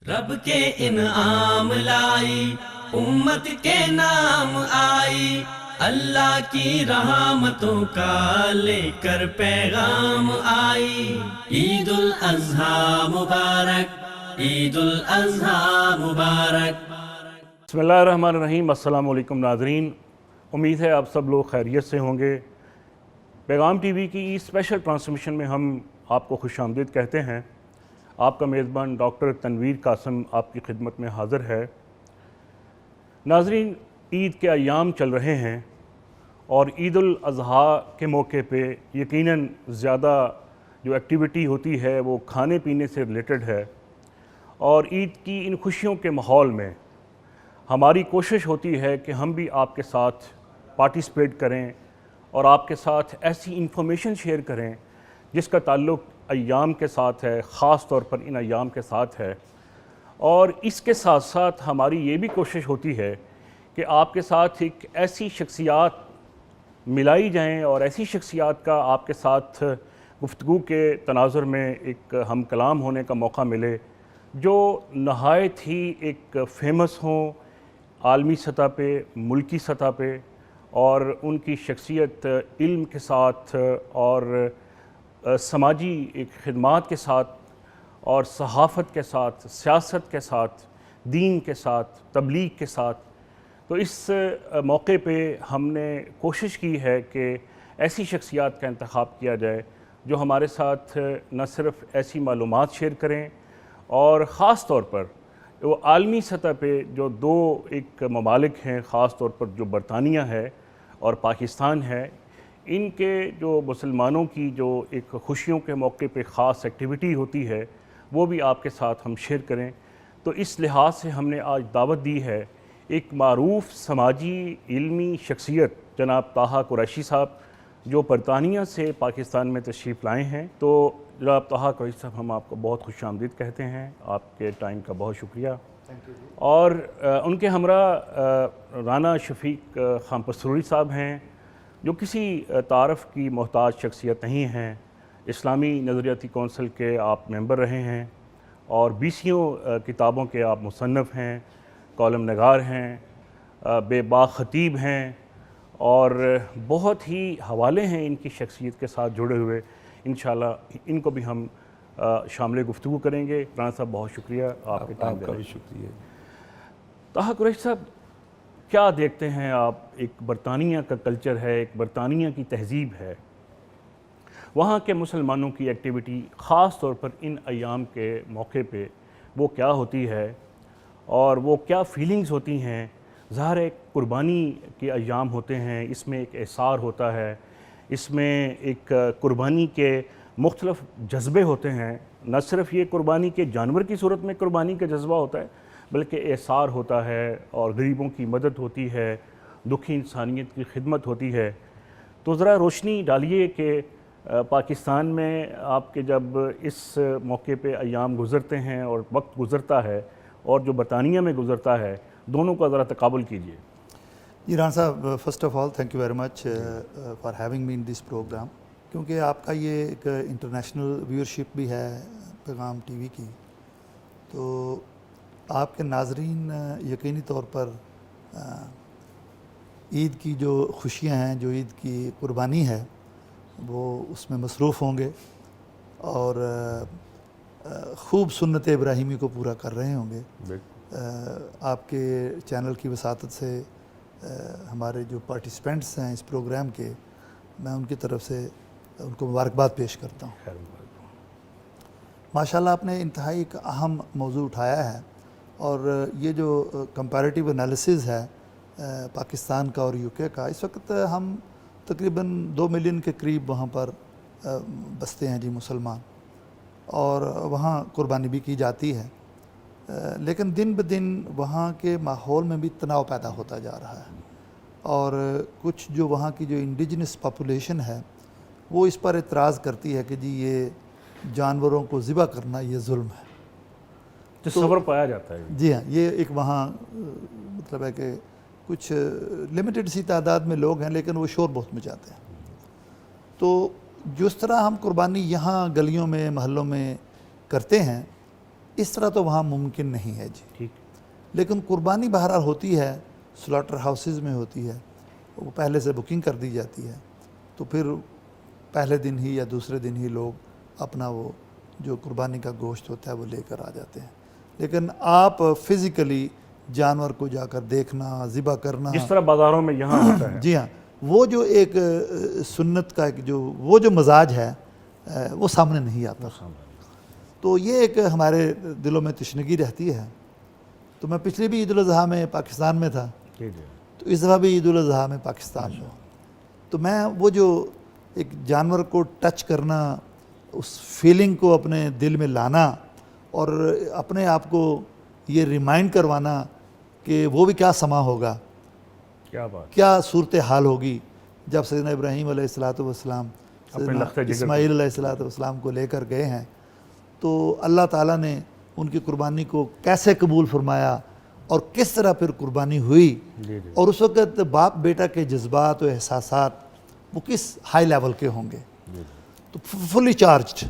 رب کے انعام لائی، امت کے نام آئی، اللہ کی رحمتوں کا لے کر پیغام آئی۔ عید الاضحیٰ مبارک، عید الاضحیٰ مبارک۔ بسم اللہ الرحمن الرحیم۔ السلام علیکم ناظرین، امید ہے آپ سب لوگ خیریت سے ہوں گے۔ پیغام ٹی وی کی اسپیشل ٹرانسمیشن میں ہم آپ کو خوش آمدید کہتے ہیں۔ آپ کا میزبان ڈاکٹر تنویر قاسم آپ کی خدمت میں حاضر ہے۔ ناظرین، عید کے ایام چل رہے ہیں اور عید الاضحیٰ کے موقع پہ یقیناً زیادہ جو ایکٹیویٹی ہوتی ہے وہ کھانے پینے سے ریلیٹڈ ہے، اور عید کی ان خوشیوں کے ماحول میں ہماری کوشش ہوتی ہے کہ ہم بھی آپ کے ساتھ پارٹیسپیٹ کریں اور آپ کے ساتھ ایسی انفارمیشن شیئر کریں جس کا تعلق ایام کے ساتھ ہے، خاص طور پر ان ایام کے ساتھ ہے۔ اور اس کے ساتھ ساتھ ہماری یہ بھی کوشش ہوتی ہے کہ آپ کے ساتھ ایک ایسی شخصیات ملائی جائیں اور ایسی شخصیات کا آپ کے ساتھ گفتگو کے تناظر میں ایک ہم کلام ہونے کا موقع ملے جو نہایت ہی ایک فیمس ہوں عالمی سطح پہ، ملکی سطح پہ، اور ان کی شخصیت علم کے ساتھ اور سماجی ایک خدمات کے ساتھ اور صحافت کے ساتھ، سیاست کے ساتھ، دین کے ساتھ، تبلیغ کے ساتھ۔ تو اس موقع پہ ہم نے کوشش کی ہے کہ ایسی شخصیات کا انتخاب کیا جائے جو ہمارے ساتھ نہ صرف ایسی معلومات شیئر کریں، اور خاص طور پر وہ عالمی سطح پہ جو دو ایک ممالک ہیں، خاص طور پر جو برطانیہ ہے اور پاکستان ہے، ان کے جو مسلمانوں کی جو ایک خوشیوں کے موقع پہ خاص ایکٹیویٹی ہوتی ہے وہ بھی آپ کے ساتھ ہم شیئر کریں۔ تو اس لحاظ سے ہم نے آج دعوت دی ہے ایک معروف سماجی علمی شخصیت جناب طٰہٰ قریشی صاحب جو برطانیہ سے پاکستان میں تشریف لائے ہیں۔ تو جناب طٰہٰ قریشی صاحب، ہم آپ کو بہت خوش آمدید کہتے ہیں، آپ کے ٹائم کا بہت شکریہ۔ اور ان کے ہمراہ رانا شفیق خان پسروری صاحب ہیں جو کسی تعارف کی محتاج شخصیت نہیں ہیں، اسلامی نظریاتی کونسل کے آپ ممبر رہے ہیں اور بیسیوں کتابوں کے آپ مصنف ہیں، کالم نگار ہیں، بے باک خطیب ہیں، اور بہت ہی حوالے ہیں ان کی شخصیت کے ساتھ جڑے ہوئے۔ انشاءاللہ ان کو بھی ہم شامل گفتگو کریں گے۔ رانا صاحب، بہت شکریہ آپ کے ٹائم کا بھی شکریہ۔ طٰہٰ قریشی صاحب، کیا دیکھتے ہیں آپ؟ ایک برطانیہ کا کلچر ہے، ایک برطانیہ کی تہذیب ہے، وہاں کے مسلمانوں کی ایکٹیویٹی خاص طور پر ان ایام کے موقع پہ وہ کیا ہوتی ہے اور وہ کیا فیلنگز ہوتی ہیں؟ ظاہر ہے قربانی کے ایام ہوتے ہیں، اس میں ایک احسار ہوتا ہے، اس میں ایک قربانی کے مختلف جذبے ہوتے ہیں، نہ صرف یہ قربانی کے جانور کی صورت میں قربانی کا جذبہ ہوتا ہے بلکہ احسار ہوتا ہے اور غریبوں کی مدد ہوتی ہے، دکھی انسانیت کی خدمت ہوتی ہے۔ تو ذرا روشنی ڈالیے کہ پاکستان میں آپ کے جب اس موقع پہ ایام گزرتے ہیں اور وقت گزرتا ہے اور جو برطانیہ میں گزرتا ہے، دونوں کا ذرا تقابل کیجیے۔ جی رانا صاحب، first of all thank you very much for having me in this programme, کیونکہ آپ کا یہ ایک انٹرنیشنل ویورشپ بھی ہے پیغام ٹی وی کی، تو آپ کے ناظرین یقینی طور پر عید کی جو خوشیاں ہیں، جو عید کی قربانی ہے، وہ اس میں مصروف ہوں گے اور خوب سنت ابراہیمی کو پورا کر رہے ہوں گے۔ آپ کے چینل کی وساطت سے ہمارے جو پارٹیسپینٹس ہیں اس پروگرام کے، میں ان کی طرف سے ان کو مبارکباد پیش کرتا ہوں۔ ماشاءاللہ آپ نے انتہائی ایک اہم موضوع اٹھایا ہے، اور یہ جو کمپیریٹیو انالیسز ہے پاکستان کا اور یو کے کا، اس وقت ہم تقریباً 2 ملین کے قریب وہاں پر بستے ہیں جی مسلمان، اور وہاں قربانی بھی کی جاتی ہے، لیکن دن بدن وہاں کے ماحول میں بھی تناؤ پیدا ہوتا جا رہا ہے، اور کچھ جو وہاں کی جو انڈیجنس پاپولیشن ہے وہ اس پر اعتراض کرتی ہے کہ جی یہ جانوروں کو ذبح کرنا یہ ظلم ہے، تصور پایا جاتا ہے۔ جی ہاں، یہ ایک وہاں مطلب ہے کہ کچھ لمیٹڈ سی تعداد میں لوگ ہیں لیکن وہ شور بہت مچاتے ہیں۔ تو جس طرح ہم قربانی یہاں گلیوں میں محلوں میں کرتے ہیں، اس طرح تو وہاں ممکن نہیں ہے جی. ٹھیک. لیکن قربانی بہرحال ہوتی ہے، سلاٹر ہاؤسز میں ہوتی ہے، وہ پہلے سے بکنگ کر دی جاتی ہے، تو پھر پہلے دن ہی یا دوسرے دن ہی لوگ اپنا وہ جو قربانی کا گوشت ہوتا ہے وہ لے کر آ جاتے ہیں. لیکن آپ فزیکلی جانور کو جا کر دیکھنا، ذبح کرنا، جس طرح بازاروں میں یہاں ہوتا ہے، جی ہاں، وہ جو ایک سنت کا ایک وہ جو مزاج ہے وہ سامنے نہیں آتا. تو یہ ایک ہمارے دلوں میں تشنگی رہتی ہے. تو میں پچھلی بھی عید الاضحیٰ میں پاکستان میں تھا، تو اس دفعہ بھی عید الاضحیٰ میں پاکستان میں. تو میں وہ جو ایک جانور کو ٹچ کرنا، اس فیلنگ کو اپنے دل میں لانا اور اپنے آپ کو یہ ریمائنڈ کروانا کہ وہ بھی کیا سما ہوگا، کیا بات، کیا صورتحال ہوگی جب سیدنا ابراہیم علیہ السلام سیدنا اسماعیل علیہ السلام کو لے کر گئے ہیں، تو اللہ تعالیٰ نے ان کی قربانی کو کیسے قبول فرمایا اور کس طرح پھر قربانی ہوئی، اور اس وقت باپ بیٹا کے جذبات و احساسات وہ کس ہائی لیول کے ہوں گے، تو فلی چارجڈ.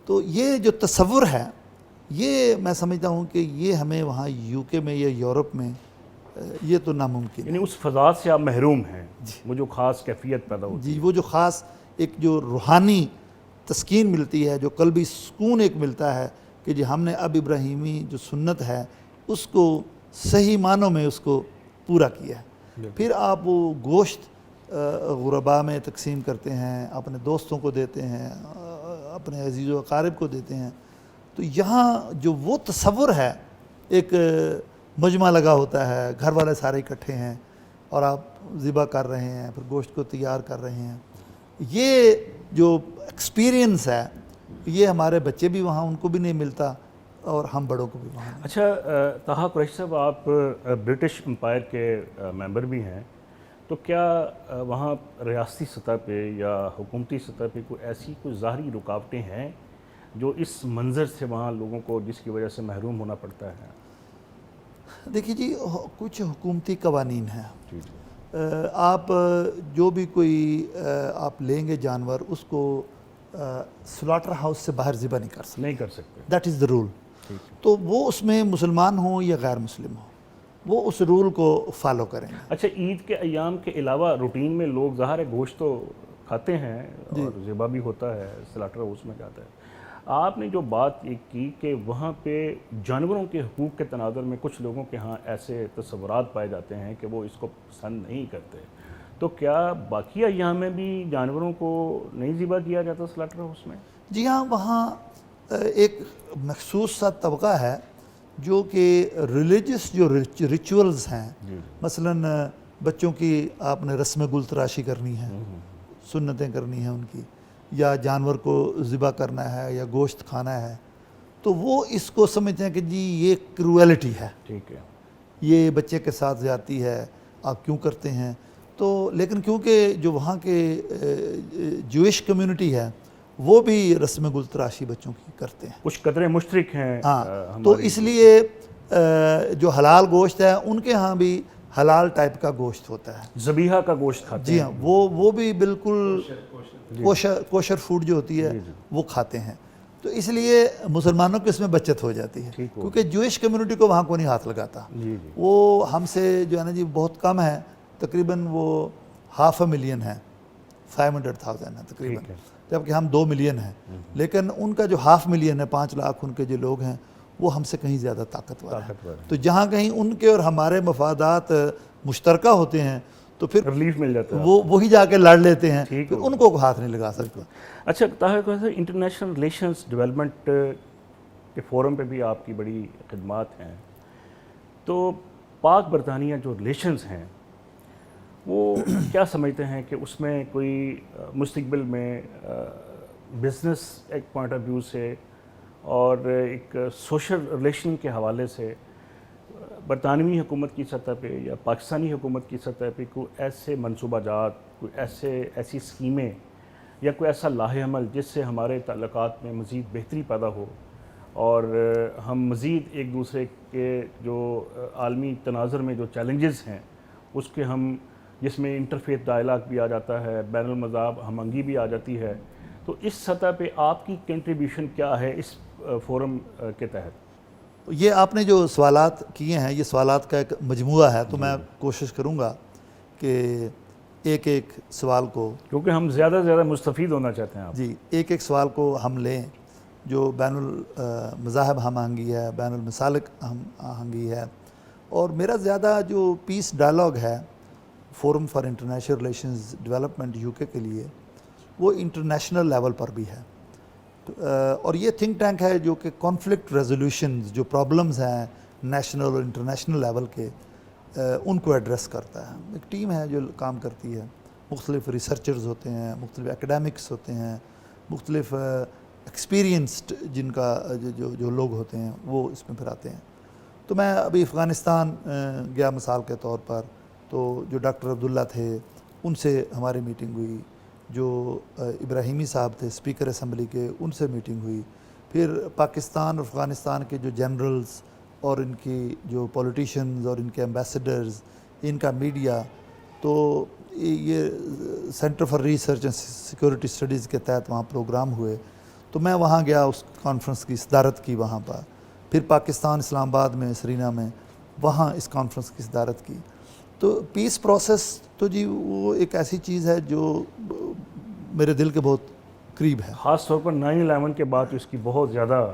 تو یہ جو تصور ہے یہ میں سمجھتا ہوں کہ یہ ہمیں وہاں یو کے میں یا یورپ میں یہ تو ناممکن ہے. یعنی اس فضا سے آپ محروم ہیں، وہ جو خاص کیفیت پیدا ہوتی ہے. جی، وہ جو خاص ایک جو روحانی تسکین ملتی ہے، جو قلبی سکون ایک ملتا ہے کہ جی ہم نے اب ابراہیمی جو سنت ہے اس کو صحیح معنوں میں اس کو پورا کیا ہے. پھر آپ وہ گوشت غربا میں تقسیم کرتے ہیں، اپنے دوستوں کو دیتے ہیں، اپنے عزیز و اقارب کو دیتے ہیں. تو یہاں جو وہ تصور ہے، ایک مجمع لگا ہوتا ہے، گھر والے سارے اکٹھے ہیں اور آپ ذبح کر رہے ہیں، پھر گوشت کو تیار کر رہے ہیں. یہ جو ایکسپیرینس ہے یہ ہمارے بچے بھی وہاں ان کو بھی نہیں ملتا اور ہم بڑوں کو بھی وہاں نہیں. اچھا طاہا قریشی صاحب، آپ برٹش امپائر کے ممبر بھی ہیں، تو کیا وہاں ریاستی سطح پہ یا حکومتی سطح پہ کوئی ظاہری رکاوٹیں ہیں جو اس منظر سے وہاں لوگوں کو جس کی وجہ سے محروم ہونا پڑتا ہے؟ دیکھیے جی، کچھ حکومتی قوانین ہیں. آپ جو بھی کوئی آپ لیں گے جانور، اس کو سلاٹر ہاؤس سے باہر ذبح نہیں کر سکتے. That is the rule. تو وہ اس میں مسلمان ہوں یا غیر مسلم ہوں، وہ اس رول کو فالو کریں گے. اچھا، عید کے ایام کے علاوہ روٹین میں لوگ ظاہر ہے گوشت تو کھاتے ہیں اور ذبح بھی ہوتا ہے، سلاٹر ہاؤس میں جاتا ہے. آپ نے جو بات یہ کی کہ وہاں پہ جانوروں کے حقوق کے تناظر میں کچھ لوگوں کے ہاں ایسے تصورات پائے جاتے ہیں کہ وہ اس کو پسند نہیں کرتے، تو کیا باقی ایام میں بھی جانوروں کو نہیں ذبح کیا جاتا سلاٹر ہاؤس میں؟ جی ہاں، وہاں ایک مخصوص سا طبقہ ہے جو کہ ریلیجس جو ریچولز ہیں، مثلاً بچوں کی آپ نے رسم گل تراشی کرنی ہے، سنتیں کرنی ہیں ان کی، یا جانور کو ذبح کرنا ہے یا گوشت کھانا ہے، تو وہ اس کو سمجھتے ہیں کہ جی یہ کرویلٹی ہے، ٹھیک ہے، یہ بچے کے ساتھ زیادتی ہے، آپ کیوں کرتے ہیں. تو لیکن کیونکہ جو وہاں کے جوئش کمیونٹی ہے وہ بھی رسم گل تراشی بچوں کی کرتے ہیں، کچھ قدرے مشترک ہیں. ہاں، تو اس لیے جو حلال گوشت ہے ان کے ہاں بھی حلال ٹائپ کا گوشت ہوتا ہے، ذبیحہ کا گوشت کھاتے جی ہاں، وہ بھی بالکل کوشر فوڈ جو ہوتی ہے وہ کھاتے ہیں. تو اس لیے مسلمانوں کی اس میں بچت ہو جاتی ہے، کیونکہ جوئش کمیونٹی کو وہاں کو نہیں ہاتھ لگاتا. وہ ہم سے جو ہے نا جی بہت کم ہے، تقریباً وہ 500,000 ہے، 500,000 ہے تقریباً، جبکہ ہم 2 ملین ہیں. لیکن ان کا جو 500,000 ہے، 5 لاکھ ان کے جو لوگ ہیں، وہ ہم سے کہیں زیادہ طاقتور ہیں. تو جہاں کہیں ان کے اور ہمارے مفادات مشترکہ ہوتے ہیں تو پھر ریلیف مل جاتا ہے، وہ وہی جا کے لڑ لیتے ہیں، پھر ان کو ہاتھ نہیں لگا سکتے. اچھا طاہر صاحب، انٹرنیشنل ریلیشنز ڈیولپمنٹ کے فورم پہ بھی آپ کی بڑی خدمات ہیں، تو پاک برطانیہ جو ریلیشنز ہیں وہ کیا سمجھتے ہیں کہ اس میں کوئی مستقبل میں بزنس ایک پوائنٹ آف ویو سے اور ایک سوشل ریلیشن کے حوالے سے برطانوی حکومت کی سطح پہ یا پاکستانی حکومت کی سطح پہ کوئی ایسے منصوبہ جات، کوئی ایسی اسکیمیں یا کوئی ایسا لاہ عمل جس سے ہمارے تعلقات میں مزید بہتری پیدا ہو اور ہم مزید ایک دوسرے کے جو عالمی تناظر میں جو چیلنجز ہیں اس کے ہم، جس میں انٹرفیتھ ڈائلاگ بھی آ جاتا ہے، بین المذاہب ہم آہنگی بھی آ جاتی ہے، تو اس سطح پہ آپ کی کنٹریبیوشن کیا ہے اس فورم کے تحت؟ یہ آپ نے جو سوالات کیے ہیں یہ سوالات کا ایک مجموعہ ہے، تو میں کوشش کروں گا کہ ایک ایک سوال کو، کیونکہ ہم زیادہ سے زیادہ مستفید ہونا چاہتے ہیں آپ. جی ایک ایک سوال کو ہم لیں جو بین المذاہب ہم آہنگی ہے، بین المسالک ہم آہنگی ہے. اور میرا زیادہ جو پیس ڈائلاگ ہے forum for international relations development you کے لیے، وہ انٹرنیشنل لیول پر بھی ہے. اور یہ تھنک ٹینک ہے جو کہ کانفلکٹ ریزولوشنز، جو پرابلمز ہیں نیشنل اور انٹرنیشنل لیول کے، ان کو ایڈریس کرتا ہے. ایک ٹیم ہے جو کام کرتی ہے، مختلف ریسرچرز ہوتے ہیں، مختلف اکیڈیمکس ہوتے ہیں، مختلف ایکسپیرینسڈ جن کا جو لوگ ہوتے ہیں وہ اس میں پھر آتے ہیں. تو میں ابھی افغانستان گیا مثال کے طور پر، تو جو ڈاکٹر عبداللہ تھے ان سے ہماری میٹنگ ہوئی، جو ابراہیمی صاحب تھے اسپیکر اسمبلی کے ان سے میٹنگ ہوئی. پھر پاکستان اور افغانستان کے جو جنرلز اور ان کی جو پولیٹیشنز اور ان کے ایمبیسڈرز، ان کا میڈیا، تو یہ centre for research and security studies کے تحت وہاں پروگرام ہوئے. تو میں وہاں گیا، اس کانفرنس کی صدارت کی وہاں پر. پھر پاکستان اسلام آباد میں سرینا میں وہاں اس کانفرنس کی صدارت کی. تو پیس پروسیس تو جی وہ ایک ایسی چیز ہے جو میرے دل کے بہت قریب ہے، خاص طور پر 9/11 کے بعد اس کی بہت زیادہ.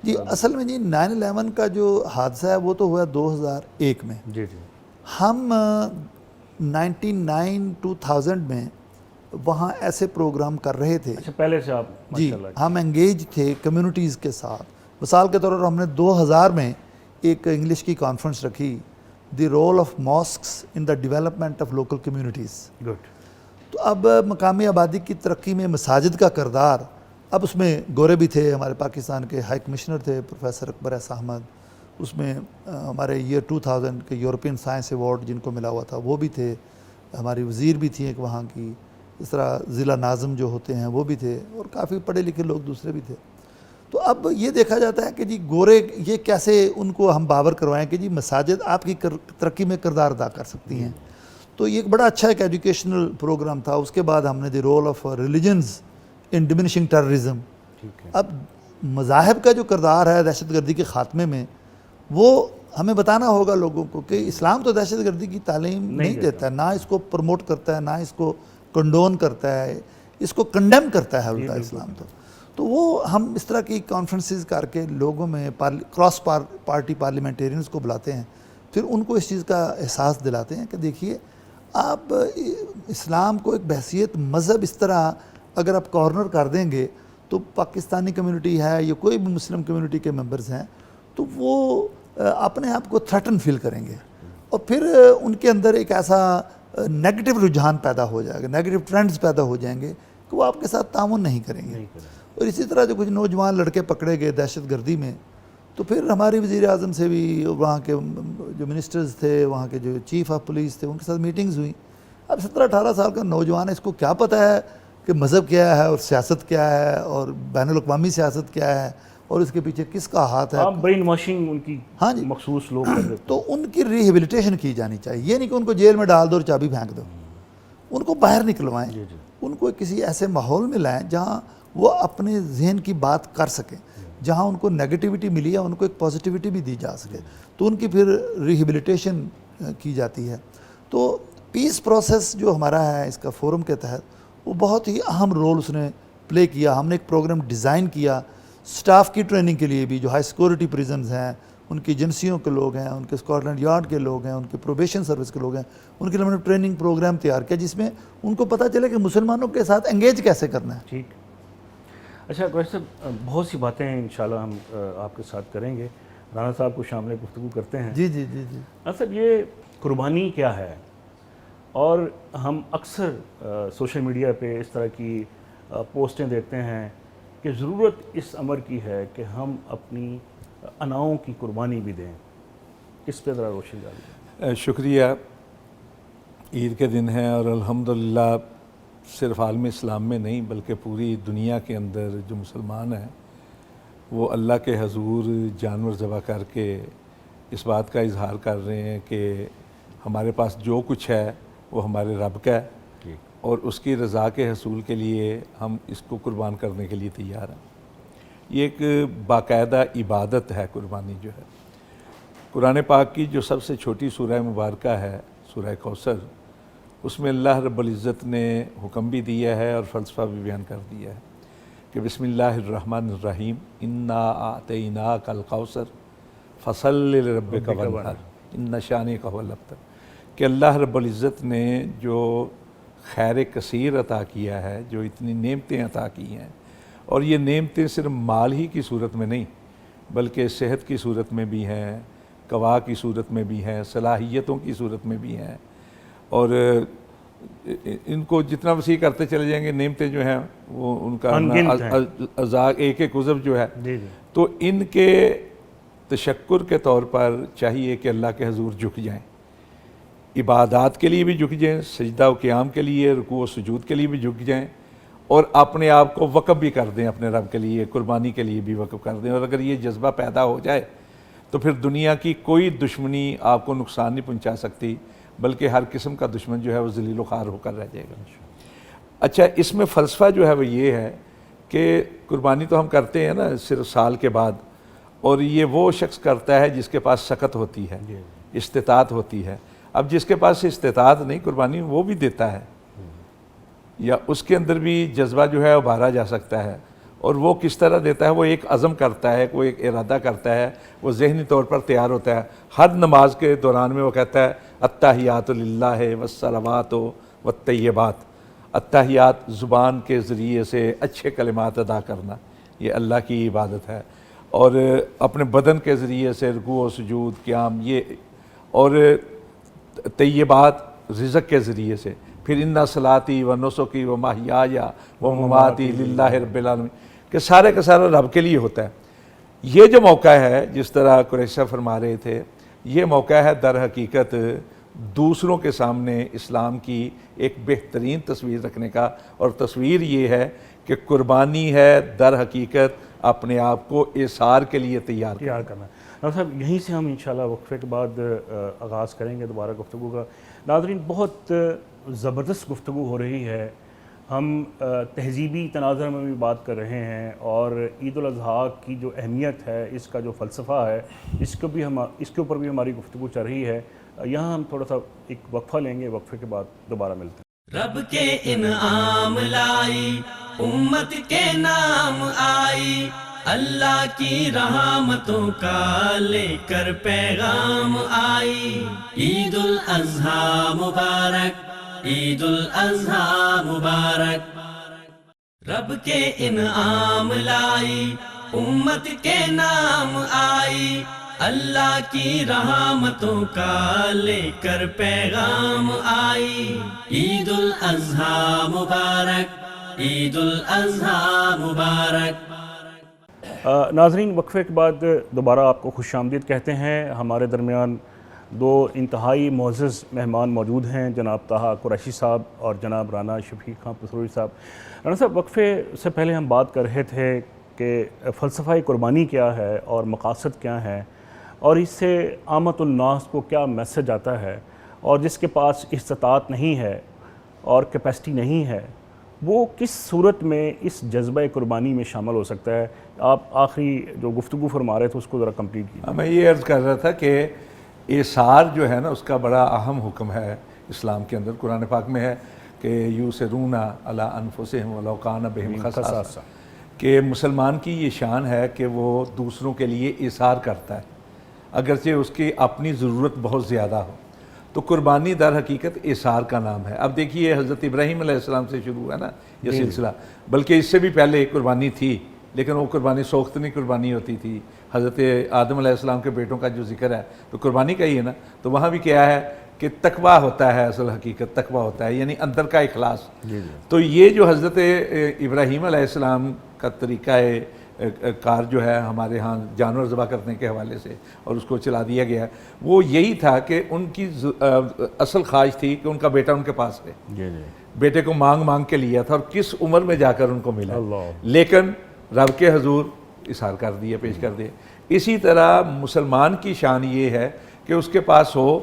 جی اصل میں جی 9/11 کا جو حادثہ ہے وہ تو ہوا 2001 میں. جی جی. ہم 99-2000 میں وہاں ایسے پروگرام کر رہے تھے. اچھا پہلے سے آپ جی ماشاءاللہ. ہم انگیج تھے کمیونٹیز کے ساتھ. مثال کے طور پر ہم نے 2000 میں ایک انگلش کی کانفرنس رکھی، the role of masks in the development of local communities. Good. تو اب مقامی آبادی کی ترقی میں مساجد کا کردار، اب اس میں گورے بھی تھے، ہمارے پاکستان کے ہائی کمشنر تھے پروفیسر اکبر ایس احمد، اس میں ہمارے ایئر 2000 کے یورپین سائنس ایوارڈ جن کو ملا ہوا تھا وہ بھی تھے، ہماری وزیر بھی تھی ایک وہاں کی، اس طرح ضلع ناظم جو ہوتے ہیں وہ بھی تھے، اور کافی پڑھے لکھے لوگ دوسرے بھی تھے. تو اب یہ دیکھا جاتا ہے کہ جی گورے یہ کیسے ان کو ہم باور کروائیں کہ جی مساجد آپ کی ترقی میں کردار ادا کر سکتی ہیں. تو یہ ایک بڑا اچھا ایک ایجوکیشنل پروگرام تھا. اس کے بعد ہم نے the role of religions in diminishing terrorism. اب مذاہب کا جو کردار ہے دہشت گردی کے خاتمے میں، وہ ہمیں بتانا ہوگا لوگوں کو کہ اسلام تو دہشت گردی کی تعلیم نہیں دیتا ہے، نہ اس کو پروموٹ کرتا ہے، نہ اس کو کنڈون کرتا ہے، اس کو کنڈیم کرتا ہے الٹا اسلام. تو وہ ہم اس طرح کی کانفرنسز کر کے لوگوں میں کراس پارٹی پارلیمنٹیرینز کو بلاتے ہیں، پھر ان کو اس چیز کا احساس دلاتے ہیں کہ دیکھیے آپ اسلام کو ایک بحثیت مذہب اس طرح اگر آپ کارنر کر دیں گے تو پاکستانی کمیونٹی ہے یا کوئی بھی مسلم کمیونٹی کے ممبرز ہیں تو وہ اپنے آپ کو تھریٹن فیل کریں گے، اور پھر ان کے اندر ایک ایسا نیگیٹو رجحان پیدا ہو جائے گا، نیگیٹو ٹرینڈز پیدا ہو جائیں گے کہ وہ آپ کے ساتھ تعاون نہیں کریں گے. اور اسی طرح جو کچھ نوجوان لڑکے پکڑے گئے دہشت گردی میں، تو پھر ہماری وزیر اعظم سے بھی، وہاں کے جو منسٹرز تھے، وہاں کے جو چیف آف پولیس تھے، ان کے ساتھ میٹنگز ہوئیں. اب 17-18 سال کا نوجوان ہے، اس کو کیا پتہ ہے کہ مذہب کیا ہے اور سیاست کیا ہے اور بین الاقوامی سیاست کیا ہے اور اس کے پیچھے کس کا ہاتھ ہے. برین واشنگ ان کی ہاں جی مخصوص لوگ کر دیتے ہیں. تو ان کی ریہیبلیٹیشن کی جانی چاہیے. یہ نہیں کہ ان کو جیل میں ڈال دو اور چابی پھینک دو، ان کو باہر نکلوائیں، ان کو کسی ایسے ماحول میں لائیں جہاں وہ اپنے ذہن کی بات کر سکیں، جہاں ان کو نیگیٹیوٹی ملی ہے ان کو ایک پازیٹیوٹی بھی دی جا سکے، تو ان کی پھر ریہیبلیٹیشن کی جاتی ہے. تو پیس پروسیس جو ہمارا ہے اس کا فورم کے تحت، وہ بہت ہی اہم رول اس نے پلے کیا. ہم نے ایک پروگرام ڈیزائن کیا سٹاف کی ٹریننگ کے لیے بھی، جو ہائی سیکورٹی پریزنز ہیں، ان کی ایجنسیوں کے لوگ ہیں، ان کے اسکاٹ لینڈ یارڈ کے لوگ ہیں، ان کے پروبیشن سروس کے لوگ ہیں، ان کے لیے ہم نے ٹریننگ پروگرام تیار کیا جس میں ان کو پتہ چلے کہ مسلمانوں کے ساتھ انگیج کیسے کرنا ہے. ٹھیک. اچھا کوئی صاحب، بہت سی باتیں انشاءاللہ ہم آپ کے ساتھ کریں گے. رانا صاحب کو شامل گفتگو کرتے ہیں. جی جی جی جی. صاحب یہ قربانی کیا ہے؟ اور ہم اکثر سوشل میڈیا پہ اس طرح کی پوسٹیں دیکھتے ہیں کہ ضرورت اس امر کی ہے کہ ہم اپنی اناؤں کی قربانی بھی دیں. اس پہ ذرا روشنی ڈالیے. شکریہ. عید کے دن ہے اور الحمدللہ صرف عالم اسلام میں نہیں بلکہ پوری دنیا کے اندر جو مسلمان ہیں وہ اللہ کے حضور جانور ذبح کر کے اس بات کا اظہار کر رہے ہیں کہ ہمارے پاس جو کچھ ہے وہ ہمارے رب کا ہے اور اس کی رضا کے حصول کے لیے ہم اس کو قربان کرنے کے لیے تیار ہیں. یہ ایک باقاعدہ عبادت ہے قربانی جو ہے۔ قرآن پاک کی جو سب سے چھوٹی سورہ مبارکہ ہے سورہ کوثر، اس میں اللہ رب العزت نے حکم بھی دیا ہے اور فلسفہ بھی بیان کر دیا ہے کہ بسم اللہ الرحمن الرحیم انا اعطیناک الکوثر فصل لربک وانحر ان شانک هو الابتر، کہ اللہ رب العزت نے جو خیر کثیر عطا کیا ہے، جو اتنی نعمتیں عطا کی ہیں، اور یہ نعمتیں صرف مال ہی کی صورت میں نہیں بلکہ صحت کی صورت میں بھی ہیں، قوا کی صورت میں بھی ہیں، صلاحیتوں کی صورت میں بھی ہیں، اور ان کو جتنا وسیع کرتے چلے جائیں گے نعمتیں جو ہیں وہ ان کا ایک ایک عضو جو ہے، تو ان کے تشکر کے طور پر چاہیے کہ اللہ کے حضور جھک جائیں، عبادات کے لیے بھی جھک جائیں، سجدہ و قیام کے لیے، رکوع و سجود کے لیے بھی جھک جائیں، اور اپنے آپ کو وقف بھی کر دیں اپنے رب کے لیے، قربانی کے لیے بھی وقف کر دیں۔ اور اگر یہ جذبہ پیدا ہو جائے تو پھر دنیا کی کوئی دشمنی آپ کو نقصان نہیں پہنچا سکتی، بلکہ ہر قسم کا دشمن جو ہے وہ ذلیل و خوار ہو کر رہ جائے گا۔ اچھا، اس میں فلسفہ جو ہے وہ یہ ہے کہ قربانی تو ہم کرتے ہیں نا صرف سال کے بعد، اور یہ وہ شخص کرتا ہے جس کے پاس سکت ہوتی ہے، استطاعت ہوتی ہے۔ اب جس کے پاس استطاعت نہیں، قربانی وہ بھی دیتا ہے، یا اس کے اندر بھی جذبہ جو ہے ابھارا جا سکتا ہے، اور وہ کس طرح دیتا ہے، وہ ایک عزم کرتا ہے، وہ ایک ارادہ کرتا ہے، وہ ذہنی طور پر تیار ہوتا ہے۔ ہر نماز کے دوران میں وہ کہتا ہے التحیات للہ والصلوات والطیبات، التحیات زبان کے ذریعے سے اچھے کلمات ادا کرنا، یہ اللہ کی عبادت ہے، اور اپنے بدن کے ذریعے سے رکوع و سجود قیام، یہ، اور طیبات رزق کے ذریعے سے، پھر ان صلاتی و نسکی و محیای و مماتی للہ رب العالمین، کہ سارے کا سارا رب کے لیے ہوتا ہے۔ یہ جو موقع ہے، جس طرح قریشہ فرما رہے تھے، یہ موقع ہے در حقیقت دوسروں کے سامنے اسلام کی ایک بہترین تصویر رکھنے کا، اور تصویر یہ ہے کہ قربانی ہے در حقیقت اپنے آپ کو اظہار کے لیے تیار کرنا۔ ڈاکٹر صاحب، یہیں سے ہم انشاءاللہ وقفے کے بعد آغاز کریں گے دوبارہ گفتگو کا۔ ناظرین، بہت زبردست گفتگو ہو رہی ہے، ہم تہذیبی تناظر میں بھی بات کر رہے ہیں، اور عید الاضحیٰ کی جو اہمیت ہے، اس کا جو فلسفہ ہے، اس کے اوپر بھی ہماری گفتگو چل رہی ہے۔ یہاں ہم تھوڑا سا ایک وقفہ لیں گے، وقفے کے بعد دوبارہ ملتے ہیں۔ رب کے انعام لائی، امت کے نام آئی، اللہ کی رحمتوں کا لے کر پیغام آئی۔ عید الاضحیٰ مبارک، عید الاضحیٰ مبارک، رب کے انعام لائی، امت کے نام آئی، اللہ کی رحمتوں کا لے کر پیغام آئی۔ عید الاضحیٰ مبارک، عید الاضحیٰ مبارک۔ ناظرین، وقفے کے بعد دوبارہ آپ کو خوش آمدید کہتے ہیں۔ ہمارے درمیان دو انتہائی معزز مہمان موجود ہیں، جناب طہٰ قریشی صاحب اور جناب رانا شفیق خان پسروری صاحب۔ رانا صاحب، وقفے سے پہلے ہم بات کر رہے تھے کہ فلسفہ قربانی کیا ہے اور مقاصد کیا ہیں، اور اس سے عامت الناس کو کیا میسج آتا ہے، اور جس کے پاس استطاعت نہیں ہے اور کیپیسٹی نہیں ہے، وہ کس صورت میں اس جذبہ قربانی میں شامل ہو سکتا ہے۔ آپ آخری جو گفتگو فرما رہے تھے اس کو ذرا کمپلیٹ کیجیے۔ میں یہ عرض کر رہا تھا کہ ایثار جو ہے نا، اس کا بڑا اہم حکم ہے اسلام کے اندر۔ قرآن پاک میں ہے کہ یؤثرون علی انفسہم ولو کان بہم خصاصہ، کہ مسلمان کی یہ شان ہے کہ وہ دوسروں کے لیے ایثار کرتا ہے، اگرچہ اس کی اپنی ضرورت بہت زیادہ ہو۔ تو قربانی در حقیقت ایثار کا نام ہے۔ اب دیکھیے، حضرت ابراہیم علیہ السلام سے شروع ہے نا یہ سلسلہ، بلکہ اس سے بھی پہلے قربانی تھی، لیکن وہ قربانی سوختنی قربانی ہوتی تھی۔ حضرت آدم علیہ السلام کے بیٹوں کا جو ذکر ہے تو قربانی کا ہی ہے نا، تو وہاں بھی کیا ہے کہ تقویٰ ہوتا ہے، اصل حقیقت تقویٰ ہوتا ہے، یعنی اندر کا اخلاص۔ تو یہ جو حضرت ابراہیم علیہ السلام کا طریقہ کار جو ہے ہمارے ہاں جانور ذبح کرنے کے حوالے سے، اور اس کو چلا دیا گیا، وہ یہی تھا کہ ان کی اصل خواہش تھی کہ ان کا بیٹا ان کے پاس ہے، بیٹے کو مانگ مانگ کے لیا تھا، اور کس عمر میں جا کر ان کو ملا، لیکن رب کے حضور اظہار کر دیا، پیش کر دیا۔ اسی طرح مسلمان کی شان یہ ہے کہ اس کے پاس ہو،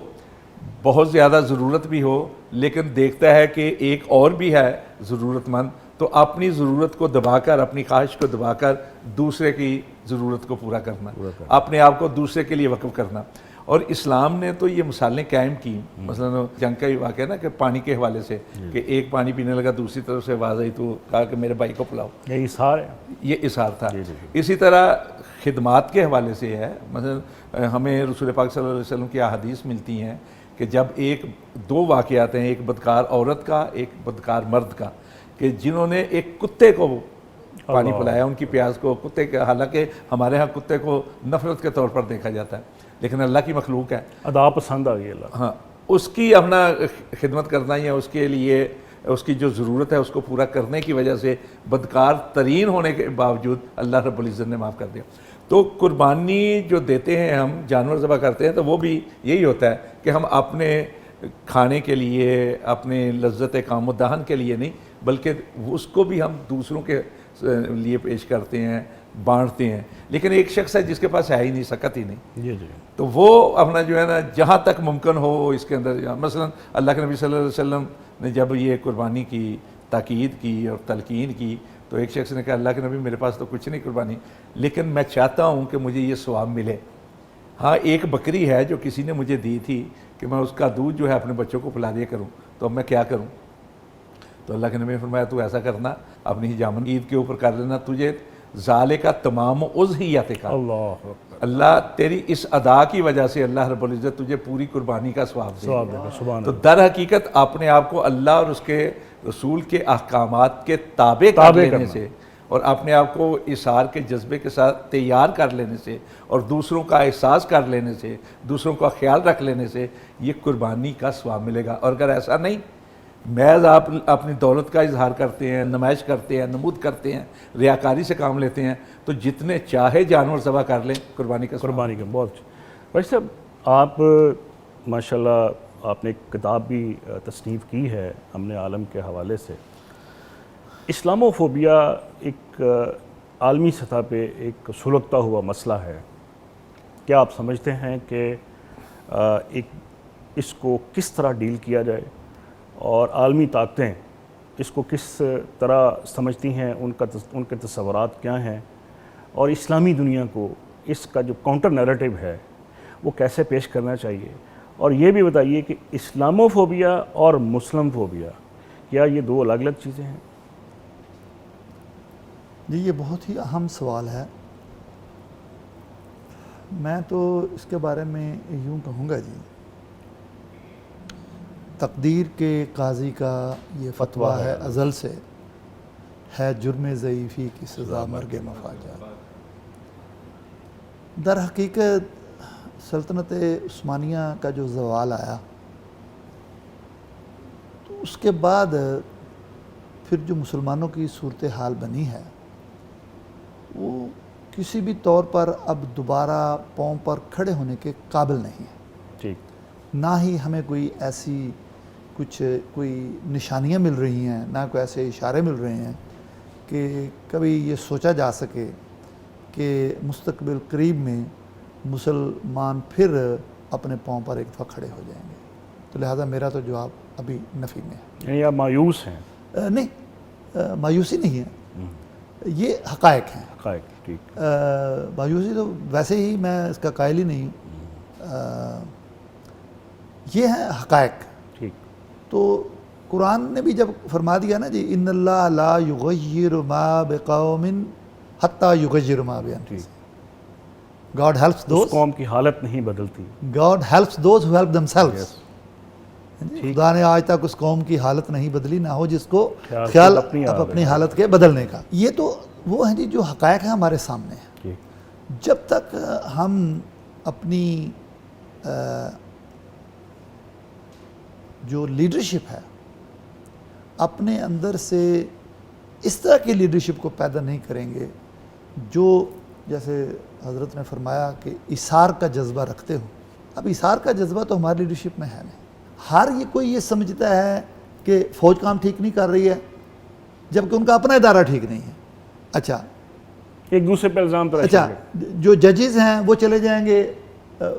بہت زیادہ ضرورت بھی ہو، لیکن دیکھتا ہے کہ ایک اور بھی ہے ضرورت مند، تو اپنی ضرورت کو دبا کر، اپنی خواہش کو دبا کر دوسرے کی ضرورت کو پورا کرنا، اپنے آپ کو دوسرے کے لیے وقف کرنا. اور اسلام نے تو یہ مثالیں قائم کی. مثلا جنگ کا ہی واقعہ نا کہ پانی کے حوالے سے کہ ایک پانی پینے لگا، دوسری طرف سے آواز آئی تو کہا کہ میرے بھائی کو پلاؤ. یہ اثار ہے، یہ اثار تھا. اسی طرح خدمات کے حوالے سے ہے. مثلا ہمیں رسول پاک صلی اللہ علیہ وسلم کی احادیث ملتی ہیں کہ جب دو واقعات ہیں، ایک بدکار عورت کا، ایک بدکار مرد کا، کہ جنہوں نے ایک کتے کو پانی پلایا، ان کی پیاس کو کتے کا، حالانکہ ہمارے ہاں کتے کو نفرت کے طور پر دیکھا جاتا ہے لیکن اللہ کی مخلوق ہے، ادا پسند آ گئی اللہ. ہاں اس کی اپنا خدمت کرنا یا اس کے لیے اس کی جو ضرورت ہے اس کو پورا کرنے کی وجہ سے بدکار ترین ہونے کے باوجود اللہ رب العزت نے معاف کر دیا. تو قربانی جو دیتے ہیں ہم، جانور ذبح کرتے ہیں، تو وہ بھی یہی ہوتا ہے کہ ہم اپنے کھانے کے لیے، اپنے لذت کام و دہن کے لیے نہیں، بلکہ اس کو بھی ہم دوسروں کے لیے پیش کرتے ہیں، بانٹتے ہیں. لیکن ایک شخص ہے جس کے پاس ہے ہی نہیں، سکت ہی نہیں، جی جی، تو وہ اپنا جو ہے نا جہاں تک ممکن ہو اس کے اندر. مثلا اللہ کے نبی صلی اللہ علیہ وسلم نے جب یہ قربانی کی تاکید کی اور تلقین کی تو ایک شخص نے کہا اللہ کے نبی میرے پاس تو کچھ نہیں قربانی، لیکن میں چاہتا ہوں کہ مجھے یہ ثواب ملے. ہاں ایک بکری ہے جو کسی نے مجھے دی تھی کہ میں اس کا دودھ جو ہے اپنے بچوں کو پلا دیا کروں، تو اب میں کیا کروں؟ تو اللہ کے نبی نے فرمایا تو ایسا کرنا، اپنی جامن عید کے اوپر کر لینا، تجھے ذالک تمام اضحیتک، اللہ تیری اس ادا کی وجہ سے اللہ رب العزت تجھے پوری قربانی کا ثواب دے گا. تو در حقیقت اپنے آپ کو اللہ اور اس کے رسول کے احکامات کے تابع کر لینے سے اور اپنے آپ کو اثار کے جذبے کے ساتھ تیار کر لینے سے اور دوسروں کا احساس کر لینے سے، دوسروں کا خیال رکھ لینے سے یہ قربانی کا ثواب ملے گا. اور اگر ایسا نہیں، محض آپ اپنی دولت کا اظہار کرتے ہیں، نمائش کرتے ہیں، نمود کرتے ہیں، ریاکاری سے کام لیتے ہیں، تو جتنے چاہے جانور ذبح کر لیں قربانی کا بہت اچھا. بھائی صاحب آپ ماشاءاللہ آپ نے ایک کتاب بھی تصنیف کی ہے امن عالم کے حوالے سے. اسلاموفوبیا ایک عالمی سطح پہ ایک سلگتا ہوا مسئلہ ہے. کیا آپ سمجھتے ہیں کہ اس کو کس طرح ڈیل کیا جائے اور عالمی طاقتیں اس کو کس طرح سمجھتی ہیں، ان کے تصورات کیا ہیں، اور اسلامی دنیا کو اس کا جو کاؤنٹر نیریٹو ہے وہ کیسے پیش کرنا چاہیے؟ اور یہ بھی بتائیے کہ اسلاموفوبیا اور مسلم فوبیا کیا یہ دو الگ الگ چیزیں ہیں؟ جی یہ بہت ہی اہم سوال ہے. میں تو اس کے بارے میں یوں کہوں گا جی، تقدیر کے قاضی کا یہ فتویٰ ہے ازل سے، ہے جرم ضعیفی کی سزا مرگ مفاجات. در حقیقت سلطنت عثمانیہ کا جو زوال آیا تو اس کے بعد پھر جو مسلمانوں کی صورتحال بنی ہے وہ کسی بھی طور پر اب دوبارہ پاؤں پر کھڑے ہونے کے قابل نہیں ہے. ٹھیک. نہ ہی ہمیں کوئی ایسی کوئی نشانیاں مل رہی ہیں، نہ کوئی ایسے اشارے مل رہے ہیں کہ کبھی یہ سوچا جا سکے کہ مستقبل قریب میں مسلمان پھر اپنے پاؤں پر ایک دفعہ کھڑے ہو جائیں گے. تو لہٰذا میرا تو جواب ابھی نفی میں ہے. یعنی آپ مایوس ہیں؟ نہیں، مایوسی نہیں ہے، یہ حقائق ہیں. حقائق. ٹھیک. مایوسی تو ویسے ہی میں اس کا قائل ہی نہیں ہوں، یہ ہیں حقائق. ٹھیک. تو قرآن نے بھی جب فرما دیا نا جی ان اللہ لا یغیر ما بقوم حتی یغیر ما بانفسہم، God helps those، اس قوم کی حالت نہیں بدلتی. God helps those who help themselves. خدا نے آج تک اس قوم کی حالت نہیں بدلی، نہ ہو جس کو خیال اپنی حالت کے بدلنے کا. یہ تو وہ ہیں جی جو حقائق ہیں ہمارے سامنے ہیں. جب تک ہم اپنی جو لیڈرشپ ہے اپنے اندر سے اس طرح کی لیڈرشپ کو پیدا نہیں کریں گے جو جیسے حضرت نے فرمایا کہ اثار کا جذبہ رکھتے ہو. اب اثار کا جذبہ تو ہماری لیڈرشپ میں ہے نہیں. ہر کوئی یہ سمجھتا ہے کہ فوج کام ٹھیک نہیں کر رہی ہے جبکہ ان کا اپنا ادارہ ٹھیک نہیں ہے. اچھا ایک دوسرے پہ الزام تراشیں اچھا گے. جو ججز ہیں وہ چلے جائیں گے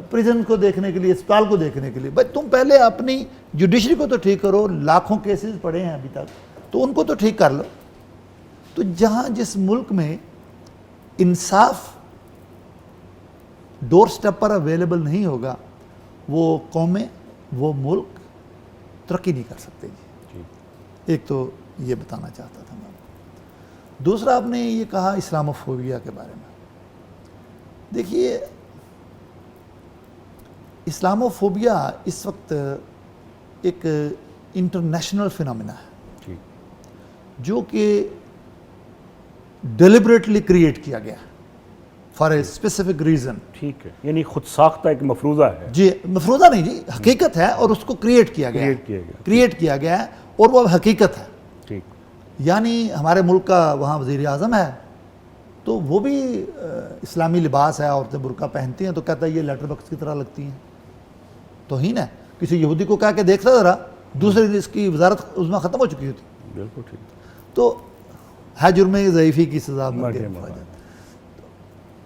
پریزن کو دیکھنے کے لیے، اسپتال کو دیکھنے کے لیے. بھائی تم پہلے اپنی جوڈیشری کو تو ٹھیک کرو. لاکھوں کیسز پڑے ہیں ابھی تک، تو ان کو تو ٹھیک کر لو. تو جہاں جس ملک میں انصاف ڈور سٹیپ پر اویلیبل نہیں ہوگا وہ قومیں وہ ملک ترقی نہیں کر سکتے جی. ایک تو یہ بتانا چاہتا تھا میں. دوسرا آپ نے یہ کہا اسلاموفوبیا کے بارے میں. دیکھیے اسلاموفوبیا اس وقت ایک انٹرنیشنل فینومینا ہے جو کہ ڈیلیبریٹلی کریٹ کیا گیا فار اے اسپیسیفک ریزن. ٹھیک ہے, یعنی خود ساختہ ایک مفروضہ ہے. جی مفروضہ نہیں جی, حقیقت ہے اور اس کو کریٹ کیا گیا کریٹ کیا گیا ہے اور وہ حقیقت ہے. ٹھیک. یعنی ہمارے ملک کا وہاں وزیر اعظم ہے تو وہ بھی اسلامی لباس ہے, عورتیں برقع پہنتی ہیں تو کہتا ہے یہ لیٹر باکس کی طرح لگتی ہیں. توہین ہے. کسی یہودی کو کہہ کے دیکھتا ذرا, دوسرے دن اس کی وزارت عظمیٰ ختم ہو چکی ہوتی. بالکل ٹھیک. تو ہے جرم ضعیفی کی سزا.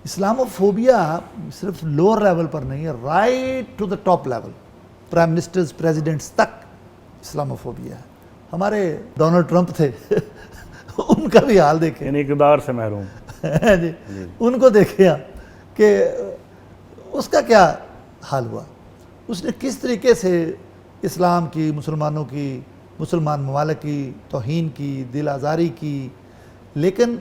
اسلاموفوبیا صرف لوور لیول پر نہیں ہے, right to the top level, prime ministers presidents تک اسلاموفوبیا ہے. ہمارے ڈونلڈ ٹرمپ تھے ان کا بھی حال دیکھیں, یعنی اقتدار سے محروم جی ان کو دیکھیں کہ اس کا کیا حال ہوا. اس نے کس طریقے سے اسلام کی, مسلمانوں کی, مسلمان ممالک کی توہین کی, دل آزاری کی. لیکن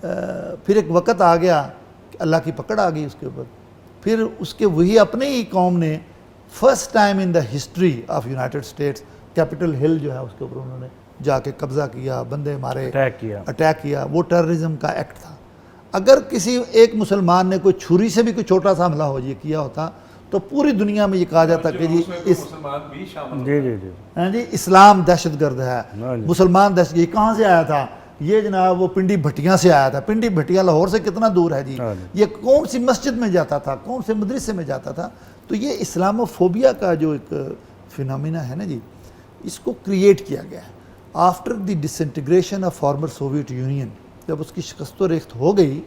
پھر ایک وقت آ گیا کہ اللہ کی پکڑ آ گئی اس کے اوپر. پھر اس کے وہی اپنے ہی قوم نے first time in the history of United States capital ہل جو ہے اس کے اوپر انہوں نے جا کے قبضہ کیا, بندے مارے, اٹیک کیا. وہ ٹیررزم کا ایکٹ تھا. اگر کسی ایک مسلمان نے کوئی چھری سے بھی کوئی چھوٹا سا حملہ ہو کیا ہوتا تو پوری دنیا میں یہ کہا جاتا کہ جی اسلام دہشت گرد ہے, مسلمان دہشت گرد. یہ کہاں سے آیا تھا؟ یہ جناب وہ پنڈی بھٹیاں سے آیا تھا. پنڈی بھٹیاں لاہور سے کتنا دور ہے جی؟ یہ کون سی مسجد میں جاتا تھا, کون سے مدرسے میں جاتا تھا؟ تو یہ اسلاموفوبیا کا جو ایک فینومینا ہے نا جی, اس کو کریٹ کیا گیا ہے after the disintegration of former Soviet Union. جب اس کی شکست و ریخت ہو گئی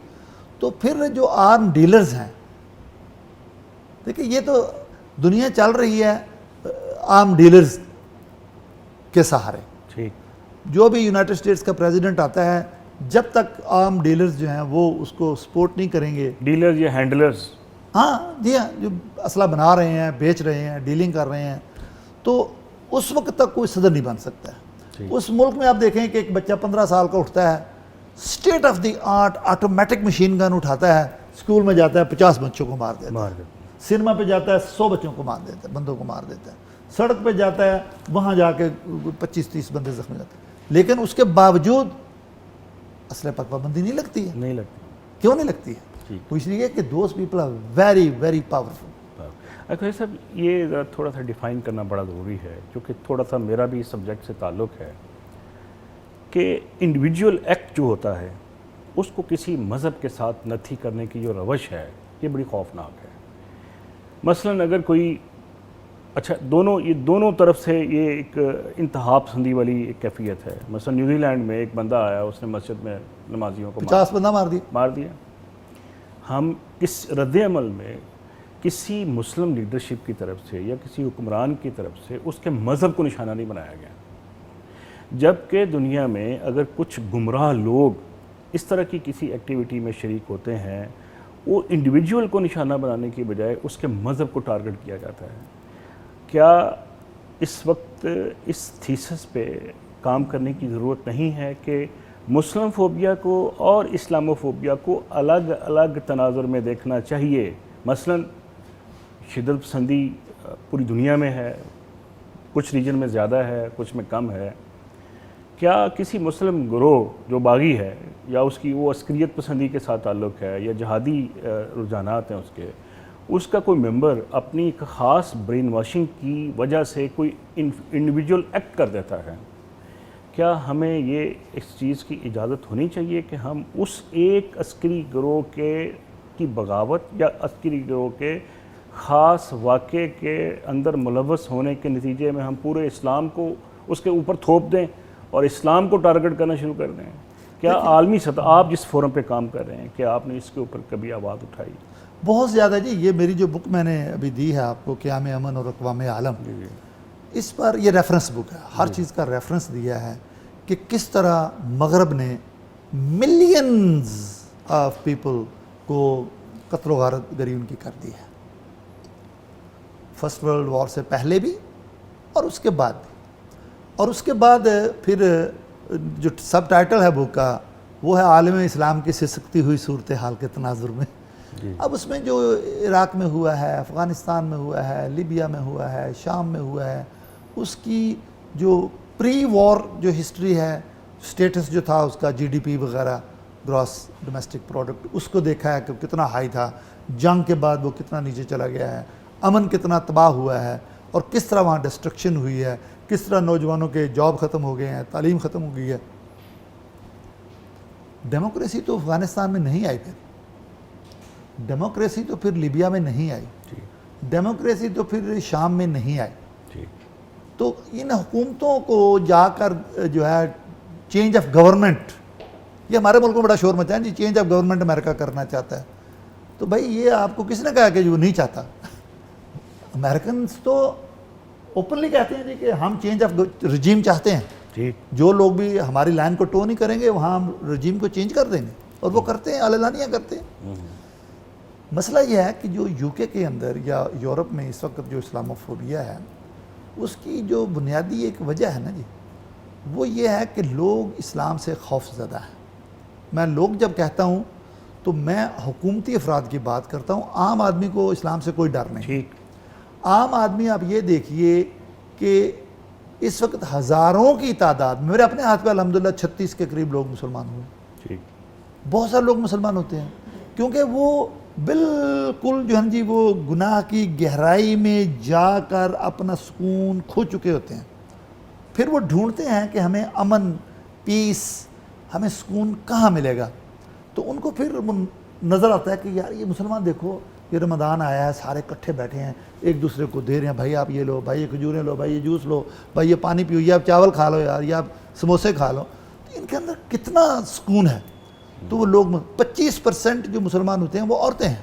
تو پھر جو آرم ڈیلرز ہیں, دیکھیں یہ تو دنیا چل رہی ہے آرم ڈیلرز کے سہارے. ٹھیک. جو بھی یونائٹڈ اسٹیٹس کا پریزیڈنٹ آتا ہے جب تک آرم ڈیلرز جو ہیں وہ اس کو سپورٹ نہیں کریں گے. ڈیلرز یا ہینڈلرز؟ ہاں جی ہاں, جو اسلحہ بنا رہے ہیں, بیچ رہے ہیں, ڈیلنگ کر رہے ہیں, تو اس وقت تک کوئی صدر نہیں بن سکتا ہے. اس ملک میں آپ دیکھیں کہ ایک بچہ 15 سال کا اٹھتا ہے, state of the art automatic machine gun اٹھاتا ہے, اسکول میں جاتا ہے 50 بچوں کو مار دیتا ہے, سنیما پہ جاتا ہے 100 بچوں کو مار دیتا ہے, بندوں کو مار دیتا ہے, سڑک پہ جاتا ہے وہاں جا کے 25-30 بندے زخمی جاتے ہیں. لیکن اس کے باوجود اسلحے پر پابندی نہیں لگتی ہے. نہیں لگتی. کیوں نہیں لگتی ہے؟ تو اس لیے کہ those people are very very powerful. اچھا صاحب, یہ ذرا تھوڑا سا ڈیفائن کرنا بڑا ضروری ہے کیونکہ تھوڑا سا میرا بھی اس سبجیکٹ سے تعلق ہے کہ انڈیویجول ایکٹ جو ہوتا ہے اس کو کسی مذہب کے ساتھ نتھی کرنے کی جو روش ہے یہ بڑی خوفناک ہے. مثلا اگر کوئی اچھا دونوں طرف سے یہ ایک انتہا پسندی والی ایک کیفیت ہے. مثلا نیوزی لینڈ میں ایک بندہ آیا, اس نے مسجد میں نمازیوں کو 50 بندہ مار دیا. ہم اس رد عمل میں کسی مسلم لیڈرشپ کی طرف سے یا کسی حکمران کی طرف سے اس کے مذہب کو نشانہ نہیں بنایا گیا, جبکہ دنیا میں اگر کچھ گمراہ لوگ اس طرح کی کسی ایکٹیویٹی میں شریک ہوتے ہیں وہ انڈیویجول کو نشانہ بنانے کی بجائے اس کے مذہب کو ٹارگٹ کیا جاتا ہے. کیا اس وقت اس تھیسس پہ کام کرنے کی ضرورت نہیں ہے کہ مسلم فوبیا کو اور اسلاموفوبیا کو الگ الگ تناظر میں دیکھنا چاہیے؟ مثلا شدت پسندی پوری دنیا میں ہے, کچھ ریجن میں زیادہ ہے, کچھ میں کم ہے. کیا کسی مسلم گروہ جو باغی ہے یا اس کی وہ عسکریت پسندی کے ساتھ تعلق ہے یا جہادی رجحانات ہیں اس کا کوئی ممبر اپنی ایک خاص برین واشنگ کی وجہ سے کوئی انڈیویجول ایکٹ کر دیتا ہے؟ کیا ہمیں یہ اس چیز کی اجازت ہونی چاہیے کہ ہم اس ایک عسکری گروہ کی بغاوت یا عسکری گروہ کے خاص واقعے کے اندر ملوث ہونے کے نتیجے میں ہم پورے اسلام کو اس کے اوپر تھوپ دیں اور اسلام کو ٹارگٹ کرنا شروع کر دیں؟ کیا عالمی سطح آپ جس فورم پہ کام کر رہے ہیں کیا آپ نے اس کے اوپر کبھی آواز اٹھائی؟ بہت زیادہ جی. یہ میری جو بک میں نے ابھی دی ہے آپ کو, قیام امن اور اقوام عالم, اس پر یہ ریفرنس بک ہے, ہر چیز کا ریفرنس دیا ہے کہ کس طرح مغرب نے ملینز آف پیپل کو قتل و غارت گری ان کی کر دی ہے، فرسٹ ورلڈ وار سے پہلے بھی اور اس کے بعد بھی. اور اس کے بعد پھر جو سب ٹائٹل ہے بک کا وہ ہے عالم اسلام کی سسکتی ہوئی صورتحال کے تناظر میں. اب اس میں جو عراق میں ہوا ہے، افغانستان میں ہوا ہے، لیبیا میں ہوا ہے، شام میں ہوا ہے، اس کی جو پری وار جو ہسٹری ہے، سٹیٹس جو تھا اس کا جی ڈی پی وغیرہ، گراس ڈومیسٹک پروڈکٹ، اس کو دیکھا ہے کہ کتنا ہائی تھا، جنگ کے بعد وہ کتنا نیچے چلا گیا ہے، امن کتنا تباہ ہوا ہے اور کس طرح وہاں ڈسٹرکشن ہوئی ہے، کس طرح نوجوانوں کے جاب ختم ہو گئے ہیں، تعلیم ختم ہو گئی ہے. ڈیموکریسی تو افغانستان میں نہیں آئی، پھر ڈیموکریسی تو پھر لیبیا میں نہیں آئی، ڈیموکریسی تو پھر شام میں نہیں آئی. تو ان حکومتوں کو جا کر جو ہے چینج آف گورنمنٹ، یہ ہمارے ملک میں بڑا شور مچا ہے جی، چینج آف گورنمنٹ امریکہ کرنا چاہتا ہے. تو بھائی یہ آپ کو کس نے کہا کہ وہ نہیں چاہتا؟ امریکنز تو اوپنلی کہتے ہیں جی کہ ہم چینج آف رجیم چاہتے ہیں. جو لوگ بھی ہماری لائن کو ٹو نہیں کریں گے وہاں ہم رجیم کو چینج کر دیں گے، اور وہ کرتے ہیں، اعلانیہ کرتے ہیں. مسئلہ یہ ہے کہ جو یو کے اندر یا یورپ میں اس وقت جو اسلاموفوبیا ہے، اس کی جو بنیادی ایک وجہ ہے نا جی، وہ یہ ہے کہ لوگ اسلام سے خوف زدہ ہیں. میں لوگ جب کہتا ہوں تو میں حکومتی افراد کی بات کرتا ہوں، عام آدمی کو اسلام سے کوئی ڈر نہیں. عام آدمی آپ یہ دیکھیے کہ اس وقت ہزاروں کی تعداد، میرے اپنے ہاتھ پہ الحمدللہ 36 کے قریب لوگ مسلمان ہوئے. بہت سارے لوگ مسلمان ہوتے ہیں کیونکہ وہ بالکل جو ہے جی وہ گناہ کی گہرائی میں جا کر اپنا سکون کھو چکے ہوتے ہیں. پھر وہ ڈھونڈتے ہیں کہ ہمیں امن، پیس، ہمیں سکون کہاں ملے گا. تو ان کو پھر نظر آتا ہے کہ یار یہ مسلمان دیکھو، یہ رمضان آیا ہے، سارے کٹھے بیٹھے ہیں، ایک دوسرے کو دے رہے ہیں، بھائی آپ یہ لو، بھائی یہ کھجوریں لو، بھائی یہ جوس لو، بھائی یہ پانی پیو، یا آپ چاول کھا لو یار، یا آپ سموسے کھا لو. تو ان کے اندر کتنا سکون ہے. تو وہ لوگ 25% جو مسلمان ہوتے ہیں وہ عورتیں ہیں،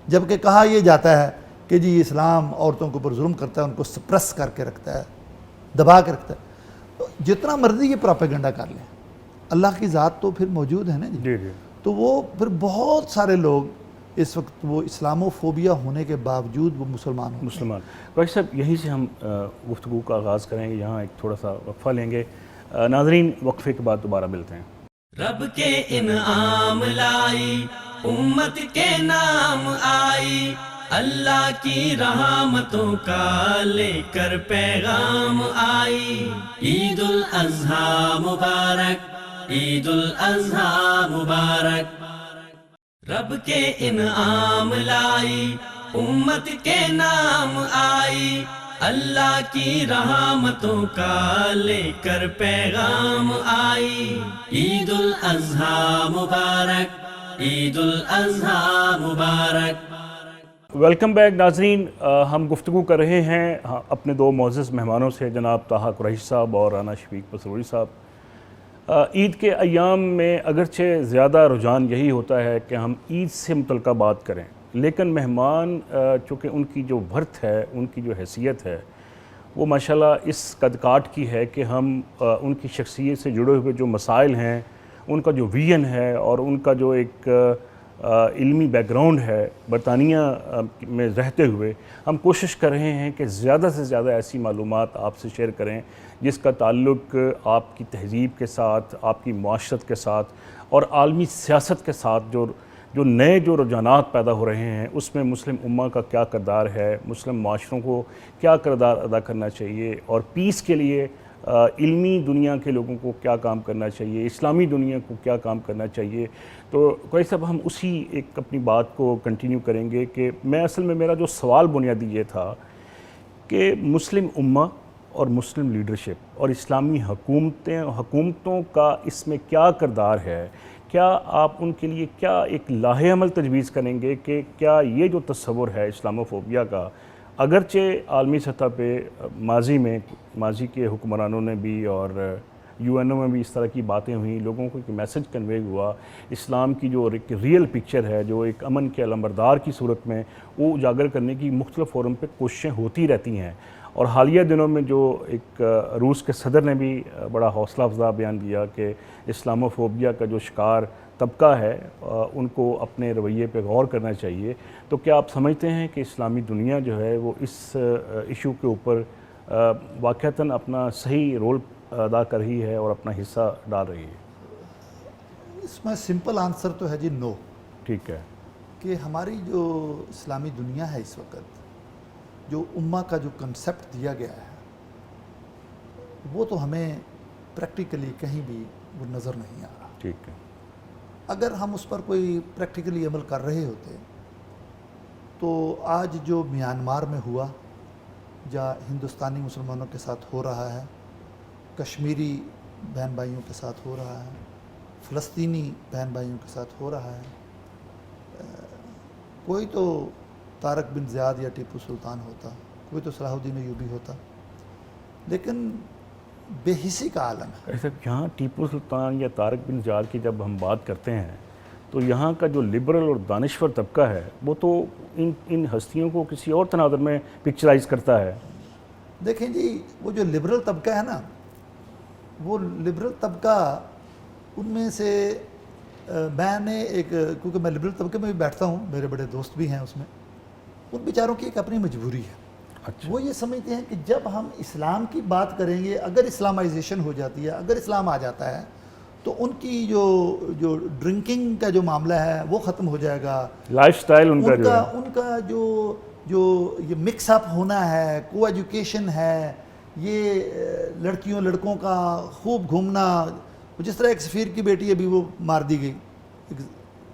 جبکہ کہا یہ جاتا ہے کہ جی اسلام عورتوں کے اوپر ظلم کرتا ہے، ان کو سپریس کر کے رکھتا ہے، دبا کے رکھتا ہے. تو جتنا مرضی یہ پراپیگنڈا کر لیں، اللہ کی ذات تو پھر موجود ہے نا جی. تو وہ پھر بہت سارے لوگ اس وقت وہ اسلاموفوبیا ہونے کے باوجود وہ مسلمان ہوتے ہیں. بھائی صاحب یہیں سے ہم گفتگو کا آغاز کریں گے، یہاں ایک تھوڑا سا وقفہ لیں گے. ناظرین وقفے کے بعد دوبارہ ملتے ہیں. رب کے انعام لائی، امت کے نام آئی، اللہ کی رحمتوں کا لے کر پیغام آئی. عید الاضحیٰ مبارک، عید الاضحیٰ مبارک. رب کے انعام لائی، امت کے نام آئی، اللہ کی رحمتوں کا لے کر پیغام آئی. عید الاضحیٰ مبارک، عید الاضحیٰ مبارک. ویلکم بیک ناظرین. ہم گفتگو کر رہے ہیں اپنے دو معزز مہمانوں سے، جناب طاہا قریشی صاحب اور رانا شفیق مسروری صاحب. عید کے ایام میں اگرچہ زیادہ رجحان یہی ہوتا ہے کہ ہم عید سے متعلقہ بات کریں، لیکن مہمان چونکہ ان کی جو بھرت ہے، ان کی جو حیثیت ہے، وہ ماشاءاللہ اس قد کاٹ کی ہے کہ ہم ان کی شخصیت سے جڑے ہوئے جو مسائل ہیں، ان کا جو ویژن ہے اور ان کا جو ایک علمی بیک گراؤنڈ ہے، برطانیہ میں رہتے ہوئے ہم کوشش کر رہے ہیں کہ زیادہ سے زیادہ ایسی معلومات آپ سے شیئر کریں جس کا تعلق آپ کی تہذیب کے ساتھ، آپ کی معاشرت کے ساتھ اور عالمی سیاست کے ساتھ جو نئے جو رجحانات پیدا ہو رہے ہیں، اس میں مسلم امہ کا کیا کردار ہے، مسلم معاشروں کو کیا کردار ادا کرنا چاہیے، اور پیس کے لیے علمی دنیا کے لوگوں کو کیا کام کرنا چاہیے، اسلامی دنیا کو کیا کام کرنا چاہیے. تو کوئی صاحب ہم اسی ایک اپنی بات کو کنٹینیو کریں گے کہ اصل میں میرا جو سوال بنیادی یہ تھا کہ مسلم امہ اور مسلم لیڈرشپ اور اسلامی حکومتوں کا اس میں کیا کردار ہے. کیا آپ ان کے لیے کیا ایک لاہ عمل تجویز کریں گے کہ کیا یہ جو تصور ہے اسلاموفوبیا کا، اگرچہ عالمی سطح پہ ماضی کے حکمرانوں نے بھی اور یو این او میں بھی اس طرح کی باتیں ہوئیں، لوگوں کو ایک میسج کنوے ہوا، اسلام کی جو ایک ریئل پکچر ہے، جو ایک امن کے علمبردار کی صورت میں وہ اجاگر کرنے کی مختلف فورم پہ کوششیں ہوتی رہتی ہیں. اور حالیہ دنوں میں جو ایک روس کے صدر نے بھی بڑا حوصلہ افزا بیان دیا کہ اسلاموفوبیا کا جو شکار طبقہ ہے ان کو اپنے رویے پہ غور کرنا چاہیے. تو کیا آپ سمجھتے ہیں کہ اسلامی دنیا جو ہے وہ اس ایشو کے اوپر واقعتاً اپنا صحیح رول ادا کر رہی ہے اور اپنا حصہ ڈال رہی ہے؟ اس میں سمپل آنسر تو ہے جی نو. ٹھیک ہے. کہ ہماری جو اسلامی دنیا ہے اس وقت، جو امہ کا جو کنسیپٹ دیا گیا ہے وہ تو ہمیں پریکٹیکلی کہیں بھی وہ نظر نہیں آ رہا. ٹھیک ہے. اگر ہم اس پر کوئی پریکٹیکلی عمل کر رہے ہوتے تو آج جو میانمار میں ہوا، یا ہندوستانی مسلمانوں کے ساتھ ہو رہا ہے، کشمیری بہن بھائیوں کے ساتھ ہو رہا ہے، فلسطینی بہن بھائیوں کے ساتھ ہو رہا ہے، کوئی تو طارق بن زیاد یا ٹیپو سلطان ہوتا، کوئی تو صلاح الدین ایوبی ہوتا، لیکن بے حسی کا عالم ہے. ایسا یہاں ٹیپو سلطان یا طارق بن زیاد کی جب ہم بات کرتے ہیں تو یہاں کا جو لبرل اور دانشور طبقہ ہے وہ تو ان ہستیوں کو کسی اور تناظر میں پکچرائز کرتا ہے. دیکھیں جی، وہ جو لبرل طبقہ ہے نا، وہ لبرل طبقہ ان میں سے میں نے ایک، کیونکہ میں لبرل طبقے میں بھی بیٹھتا ہوں، میرے بڑے دوست بھی ہیں اس میں، ان بیچاروں کی ایک اپنی مجبوری ہے. اچھا. وہ یہ سمجھتے ہیں کہ جب ہم اسلام کی بات کریں گے، اگر اسلامائزیشن ہو جاتی ہے، اگر اسلام آ جاتا ہے تو ان کی جو ڈرنکنگ کا جو معاملہ ہے وہ ختم ہو جائے گا. لائف سٹائل ان کا جو یہ مکس اپ ہونا ہے، کو ایجوکیشن ہے، یہ لڑکیوں لڑکوں کا خوب گھومنا، جس طرح ایک سفیر کی بیٹی ابھی وہ مار دی گئی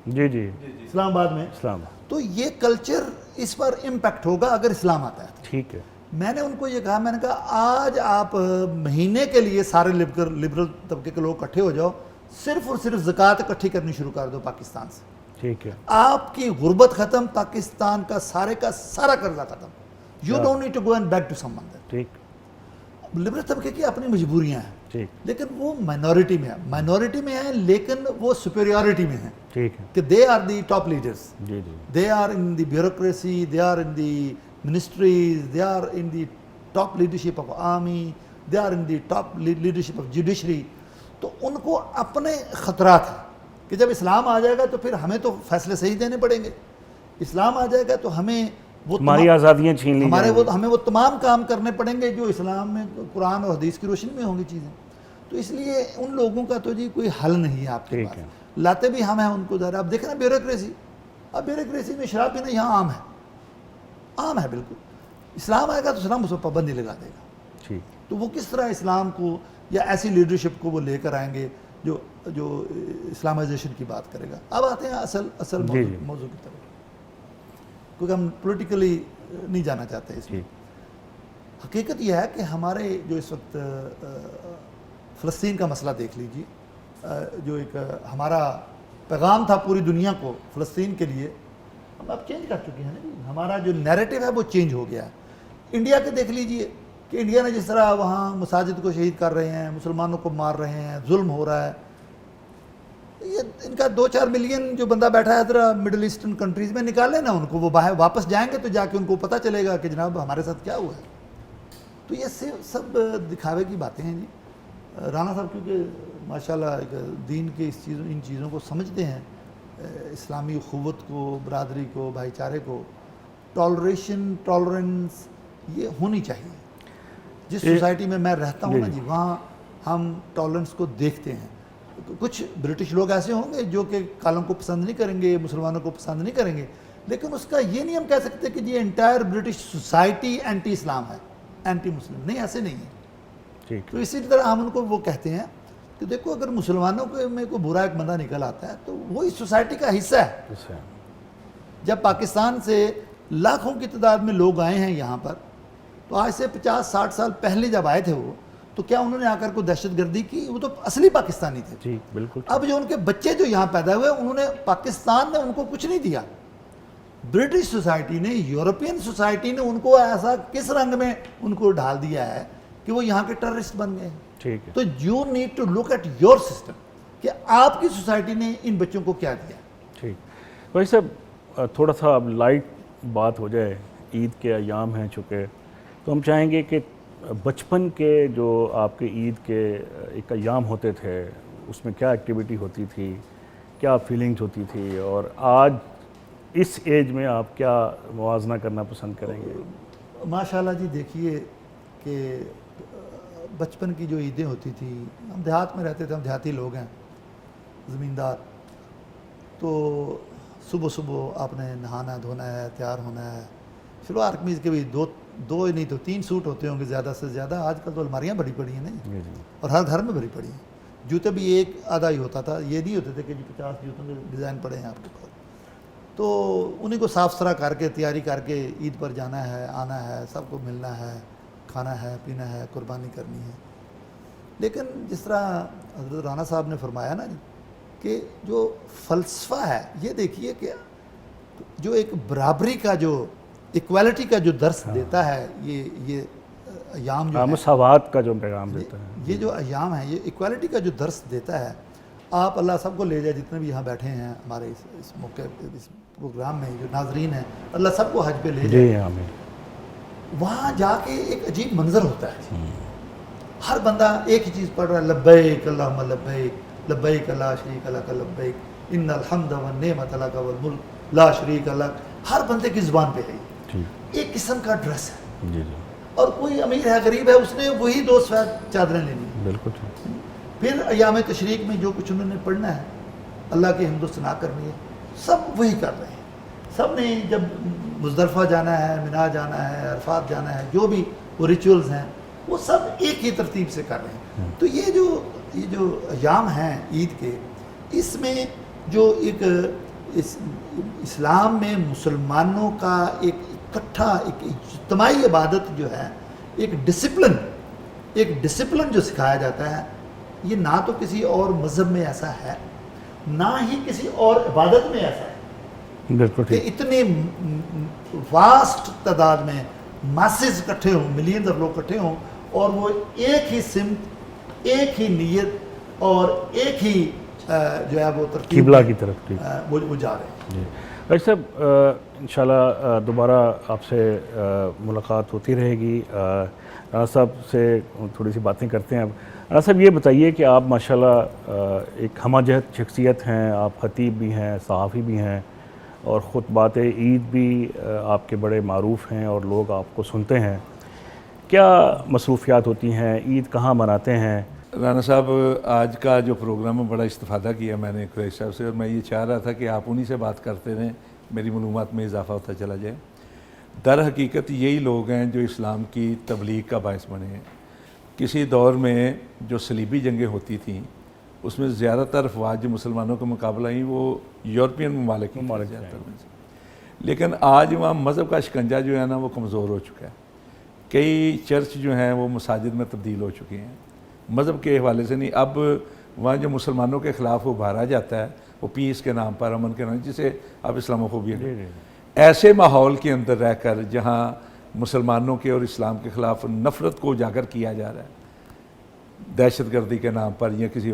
جی جی اسلام آباد میں، تو یہ کلچر اس پر امپیکٹ ہوگا اگر اسلام آتا ہے. ٹھیک ہے. میں نے ان کو یہ کہا، میں نے کہا آج آپ مہینے کے لیے سارے لبرل طبقے کے لوگ اکٹھے ہو جاؤ، صرف اور صرف زکوٰۃ اکٹھی کرنی شروع کر دو پاکستان سے. ٹھیک ہے. آپ کی غربت ختم، پاکستان کا سارا قرضہ ختم. You don't need to go and back to someone. ٹھیک. لبرل طبقے کی اپنی مجبوریاں ہیں، ٹھیک، لیکن وہ مائنورٹی میں ہیں لیکن وہ سپیریورٹی میں ہیں. ٹھیک ہے. کہ they are the top leaders, جی جی. They are in the bureaucracy, they are in the ministries, they are in the top leadership of army, they are in the top leadership of judiciary. تو ان کو اپنے خطرات ہیں کہ جب اسلام آ جائے گا تو پھر ہمیں تو فیصلے صحیح دینے پڑیں گے. اسلام آ جائے گا تو ہمیں وہ ہماری آزادیاں چھین لی جائیں گی، ہمیں وہ تمام کام کرنے پڑیں گے جو اسلام میں قرآن اور حدیث کی روشنی میں ہوں گی چیزیں. تو اس لیے ان لوگوں کا تو جی کوئی حل نہیں ہے آپ کے پاس. لاتے بھی ہم ہیں ان کو. اب دیکھیں نا بیوروکریسی، اب بیوروکریسی میں شراب پینا یہاں عام ہے، عام ہے بالکل. اسلام آئے گا تو اسلام اس پر پابندی لگا دے گا. تو وہ کس طرح اسلام کو یا ایسی لیڈرشپ کو وہ لے کر آئیں گے جو اسلامائزیشن کی بات کرے گا. اب آتے ہیں اصل موضوع کی طرف، کیونکہ ہم پولیٹیکلی نہیں جانا چاہتے اس میں. حقیقت یہ ہے کہ ہمارے جو اس وقت فلسطین کا مسئلہ دیکھ لیجیے، جو ایک ہمارا پیغام تھا پوری دنیا کو فلسطین کے لیے، ہم اب چینج کر چکے ہیں. ہمارا جو نیریٹو ہے وہ چینج ہو گیا ہے. انڈیا کے دیکھ لیجئے کہ انڈیا نے جس طرح وہاں مساجد کو شہید کر رہے ہیں، مسلمانوں کو مار رہے ہیں، ظلم ہو رہا ہے. یہ ان کا 2-4 ملین جو بندہ بیٹھا ہے ذرا مڈل ایسٹرن کنٹریز میں، نکالے نا ان کو، وہ باہر واپس جائیں گے تو جا کے ان کو پتہ چلے گا کہ جناب ہمارے ساتھ کیا ہوا ہے. تو یہ سب دکھاوے کی باتیں ہیں جی. رانا صاحب کیونکہ ماشاءاللہ دین کے ان چیزوں کو سمجھتے ہیں، اسلامی اخوت کو، برادری کو، بھائی چارے کو، ٹالرنس یہ ہونی چاہیے. جس سوسائٹی میں رہتا ہوں نا جی، وہاں ہم ٹالرنس کو دیکھتے ہیں. کچھ برٹش لوگ ایسے ہوں گے جو کہ کالوں کو پسند نہیں کریں گے، مسلمانوں کو پسند نہیں کریں گے، لیکن اس کا یہ نہیں ہم کہہ سکتے کہ یہ انٹائر برٹش سوسائٹی اینٹی اسلام ہے، اینٹی مسلم نہیں، ایسے نہیں ہے. تو اسی طرح ہم ان کو وہ کہتے ہیں کہ دیکھو اگر مسلمانوں میں کوئی برا ایک بندہ نکل آتا ہے تو وہ اس سوسائٹی کا حصہ ہے. جب پاکستان سے لاکھوں کی تعداد میں لوگ آئے ہیں یہاں پر، تو آج سے 50-60 سال پہلے جب آئے تھے وہ، تو کیا انہوں نے آ کر کوئی دہشت گردی کی؟ وہ تو اصلی پاکستانی تھے. جی بالکل. اب جو ان کے بچے جو یہاں پیدا ہوئے، انہوں نے پاکستان نے ان کو کچھ نہیں دیا. برٹش سوسائٹی نے، یورپین سوسائٹی نے ان کو ایسا کس رنگ میں ان کو ڈھال دیا ہے کہ وہ یہاں کے ٹیررسٹ بن گئے. ٹھیک ہے. تو you need to look at your system کہ آپ کی سوسائٹی نے ان بچوں کو کیا دیا. ٹھیک. بھائی صاحب تھوڑا سا اب لائٹ بات ہو جائے. عید کے ایام ہیں چونکہ، تو ہم چاہیں گے کہ بچپن کے جو آپ کے عید کے ایک ایام ہوتے تھے، اس میں کیا ایکٹیویٹی ہوتی تھی، کیا فیلنگز ہوتی تھی، اور آج اس ایج میں آپ کیا موازنہ کرنا پسند کریں گے؟ ماشاءاللہ جی دیکھیے کہ بچپن کی جو عیدیں ہوتی تھی، ہم دیہات میں رہتے تھے، ہم دیہاتی لوگ ہیں، زمیندار، تو صبح صبح آپ نے نہانا دھونا ہے، تیار ہونا ہے، شلوار قمیض کے بھی دو ہی نہیں تو 3 سوٹ ہوتے ہوں گے زیادہ سے زیادہ. آج کل تو الماریاں بڑی پڑی ہیں نہیں، اور ہر گھر میں بڑی پڑی ہیں. جوتے بھی ایک آدھا ہی ہوتا تھا، یہ نہیں ہوتے تھے کہ جی 50 جوتوں کے ڈیزائن پڑے ہیں آپ کے پاس. تو انہیں کو صاف ستھرا کر کے تیاری کر کے عید پر جانا ہے، آنا ہے، سب کو ملنا ہے، کھانا ہے، پینا ہے، قربانی کرنی ہے. لیکن جس طرح حضرت رانا صاحب نے فرمایا نا جی کہ جو فلسفہ ہے، یہ دیکھیے کہ جو ایک برابری کا، جو ایکویلٹی کا جو درس دیتا ہے یہ ایام جو مساوات کا جو پیغام دیتا ہے، یہ جو ایام ہے، یہ ایکویلٹی کا جو درس دیتا ہے. آپ اللہ سب کو لے جائے، جتنے بھی یہاں بیٹھے ہیں ہمارے اس موقع پہ، اس پروگرام میں جو ناظرین ہیں، اللہ سب کو حج پہ لے جائے. جی آمین. وہاں جا کے ایک عجیب منظر ہوتا ہے. ہر بندہ ایک ہی چیز پڑھ رہا ہے، لبیک اللہم لبیک، لبیک لا شریک لک لبیک، ان الحمد والنعمت لک والملک لا شریک لک. ہر بندے کی زبان پہ ہے. ایک قسم کا ڈریس ہے، اور کوئی امیر ہے غریب ہے، اس نے وہی 2 سفید چادریں لینی ہیں. بالکل. پھر ایام تشریق میں جو کچھ انہوں نے پڑھنا ہے، اللہ کی حمد و ثنا کرنی ہے، سب وہی کر رہے ہیں. سب نے جب مزدلفہ جانا ہے، منا جانا ہے، عرفات جانا ہے، جو بھی وہ ریچولز ہیں وہ سب ایک ہی ترتیب سے کر رہے ہیں. تو یہ جو ایام ہیں عید کے، اس میں جو ایک اسلام میں مسلمانوں کا ایک اکٹھا ایک اجتماعی عبادت جو ہے، ایک ڈسپلن جو سکھایا جاتا ہے، یہ نہ تو کسی اور مذہب میں ایسا ہے، نہ ہی کسی اور عبادت میں ایسا ہے. بالکل کہ اتنے واسٹ تعداد میں ماسز اکٹھے ہوں، ملینز آف لوگ اکٹھے ہوں، اور وہ ایک ہی سمت، ایک ہی نیت اور ایک ہی جو ہے وہ ترتیب قبلہ کی طرف وہ جا رہے ہیں. جی بھائی صاحب، انشاءاللہ دوبارہ آپ سے ملاقات ہوتی رہے گی. رانا صاحب سے تھوڑی سی باتیں کرتے ہیں. اب رانا صاحب یہ بتائیے کہ آپ ماشاءاللہ ایک ہمہ جہت شخصیت ہیں، آپ خطیب بھی ہیں، صحافی بھی ہیں، اور خطبات عید بھی آپ کے بڑے معروف ہیں اور لوگ آپ کو سنتے ہیں. کیا مصروفیات ہوتی ہیں؟ عید کہاں مناتے ہیں؟ رانا صاحب، آج کا جو پروگرام ہے بڑا استفادہ کیا میں نے قریش صاحب سے، اور میں یہ چاہ رہا تھا کہ آپ انہی سے بات کرتے رہیں، میری معلومات میں اضافہ ہوتا چلا جائے. در حقیقت یہی لوگ ہیں جو اسلام کی تبلیغ کا باعث بنے ہیں. کسی دور میں جو صلیبی جنگیں ہوتی تھیں، اس میں زیادہ تر افواج جو مسلمانوں کا مقابلہ ہیں وہ یورپین ممالک کی زیادہ تر میں سے. لیکن آج وہاں مذہب کا شکنجہ جو ہے نا وہ کمزور ہو چکا ہے. کئی چرچ جو ہیں وہ مساجد میں تبدیل ہو چکے ہیں، مذہب کے حوالے سے نہیں. اب وہاں جو مسلمانوں کے خلاف ابھارا جاتا ہے وہ پیس کے نام پر، امن کے نام، جسے اب اسلام فوبیا ہے. ایسے ماحول کے اندر رہ کر جہاں مسلمانوں کے اور اسلام کے خلاف نفرت کو اجاگر کیا جا رہا ہے دہشت گردی کے نام پر یا کسی،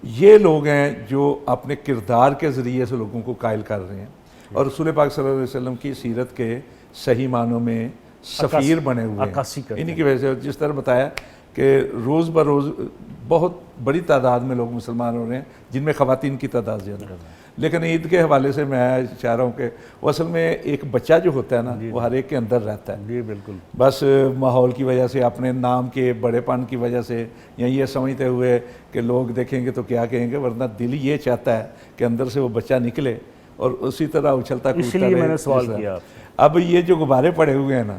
یہ لوگ ہیں جو اپنے کردار کے ذریعے سے لوگوں کو قائل کر رہے ہیں. اور رسول پاک صلی اللہ علیہ وسلم کی سیرت کے صحیح معنوں میں سفیر بنے ہوئے ہیں. انہی کی وجہ سے جس طرح بتایا کہ روز بروز بہت بڑی تعداد میں لوگ مسلمان ہو رہے ہیں، جن میں خواتین کی تعداد زیادہ ہے. لیکن عید کے حوالے سے میں چاہ رہا ہوں کہ وہ اصل میں ایک بچہ جو ہوتا ہے نا وہ ہر ایک کے اندر رہتا ہے. جی بالکل. بس ماحول کی وجہ سے، اپنے نام کے بڑے پن کی وجہ سے، یا یہ سمجھتے ہوئے کہ لوگ دیکھیں گے تو کیا کہیں گے، ورنہ دل یہ چاہتا ہے کہ اندر سے وہ بچہ نکلے اور اسی طرح اچھلتا کودتا رہے. اس لیے میں نے سوال کیا. اب یہ جو غبارے پڑے ہوئے ہیں نا،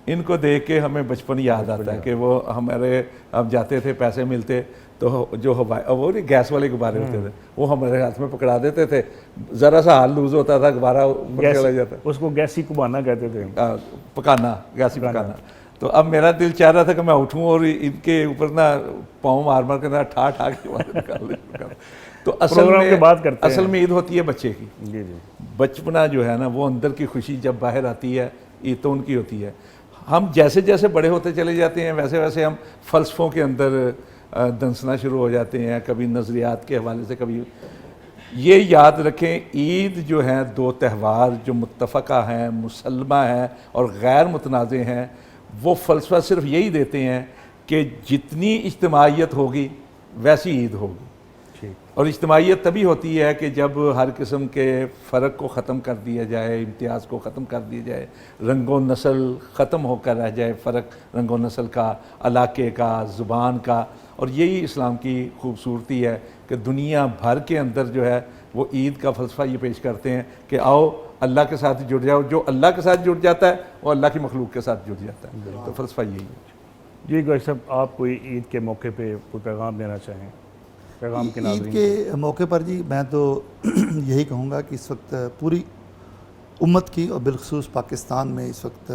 ان کو دیکھ کے ہمیں بچپن یاد آتا ہے کہ وہ ہمارے اب جاتے تھے، پیسے ملتے تو جو وہ گیس والے غبارے ہوتے تھے وہ ہمارے ہاتھ میں پکڑا دیتے تھے، ذرا سا ہاتھ لوز ہوتا تھا غبارہ اوپر چلا جاتا. اس کو گیسی کبانا کہتے تھے، پکانا، گیسی پکانا. تو اب میرا دل چاہ رہا تھا کہ میں اٹھوں اور ان کے اوپر نا پاؤں مار مار کے نا ٹھا ٹھا کے باہر نکال دیں. تو اصل میں عید ہوتی ہے بچے کی. جی جی. بچپنا جو ہے نا وہ اندر کی خوشی جب باہر آتی ہے، عید تو ان کی ہوتی ہے. ہم جیسے جیسے بڑے ہوتے چلے جاتے ہیں ویسے ویسے ہم فلسفوں کے اندر دنسنا شروع ہو جاتے ہیں، کبھی نظریات کے حوالے سے، کبھی. یہ یاد رکھیں، عید جو ہیں 2 تہوار جو متفقہ ہیں، مسلمہ ہیں اور غیر متنازع ہیں، وہ فلسفہ صرف یہی دیتے ہیں کہ جتنی اجتماعیت ہوگی ویسی عید ہوگی. اور اجتماعیت تبھی ہوتی ہے کہ جب ہر قسم کے فرق کو ختم کر دیا جائے، امتیاز کو ختم کر دیا جائے، رنگ و نسل ختم ہو کر رہ جائے، فرق رنگ و نسل کا، علاقے کا، زبان کا. اور یہی اسلام کی خوبصورتی ہے کہ دنیا بھر کے اندر جو ہے وہ عید کا فلسفہ یہ پیش کرتے ہیں کہ آؤ اللہ کے ساتھ جڑ جاؤ. جو اللہ کے ساتھ جڑ جاتا ہے وہ اللہ کی مخلوق کے ساتھ جڑ جاتا ہے. تو فلسفہ یہی ہے. جی گوہر صاحب، آپ کوئی عید کے موقع پہ کوئی پیغام دینا چاہیں؟ پیغام کے ناظرین عید کے موقع پر جی میں تو یہی کہوں گا کہ اس وقت پوری امت کی اور بالخصوص پاکستان میں اس وقت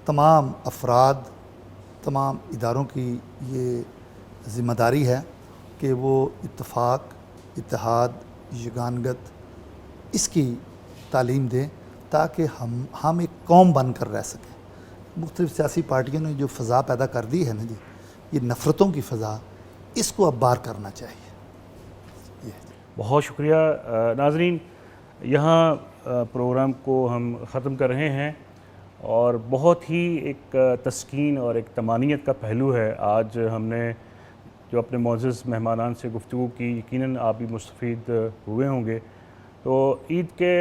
تمام افراد، تمام اداروں کی یہ ذمہ داری ہے کہ وہ اتفاق، اتحاد، یگانگت اس کی تعلیم دیں تاکہ ہم ایک قوم بن کر رہ سکیں. مختلف سیاسی پارٹیوں نے جو فضا پیدا کر دی ہے نا جی، یہ نفرتوں کی فضا، اس کو اب بار کرنا چاہیے. بہت شکریہ. ناظرین، یہاں پروگرام کو ہم ختم کر رہے ہیں، اور بہت ہی ایک تسکین اور ایک طمانینت کا پہلو ہے. آج ہم نے جو اپنے معزز مہمانان سے گفتگو کی، یقیناً آپ بھی مستفید ہوئے ہوں گے. تو عید کے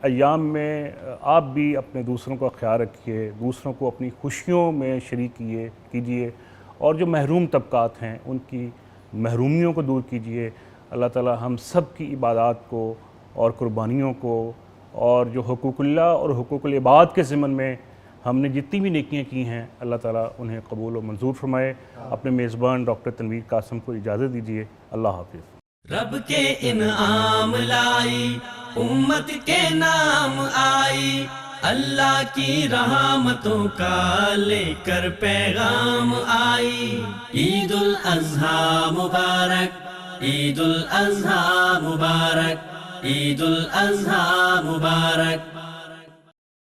ایام میں آپ بھی اپنے دوسروں کا خیال رکھیے، دوسروں کو اپنی خوشیوں میں شریک کیجیے، اور جو محروم طبقات ہیں ان کی محرومیوں کو دور کیجیے. اللہ تعالی ہم سب کی عبادات کو اور قربانیوں کو اور جو حقوق اللہ اور حقوق العباد کے ضمن میں ہم نے جتنی بھی نیکیاں کی ہیں، اللہ تعالیٰ انہیں قبول و منظور فرمائے. اپنے میزبان ڈاکٹر تنویر قاسم کو اجازت دیجیے. اللہ حافظ. رب کے انعام لائی، امت کے نام آئی، اللہ کی رحمتوں کا لے کر پیغام آئی. عید الاضحیٰ مبارک، عید الاضحیٰ مبارک، عید الاضحیٰ مبارک.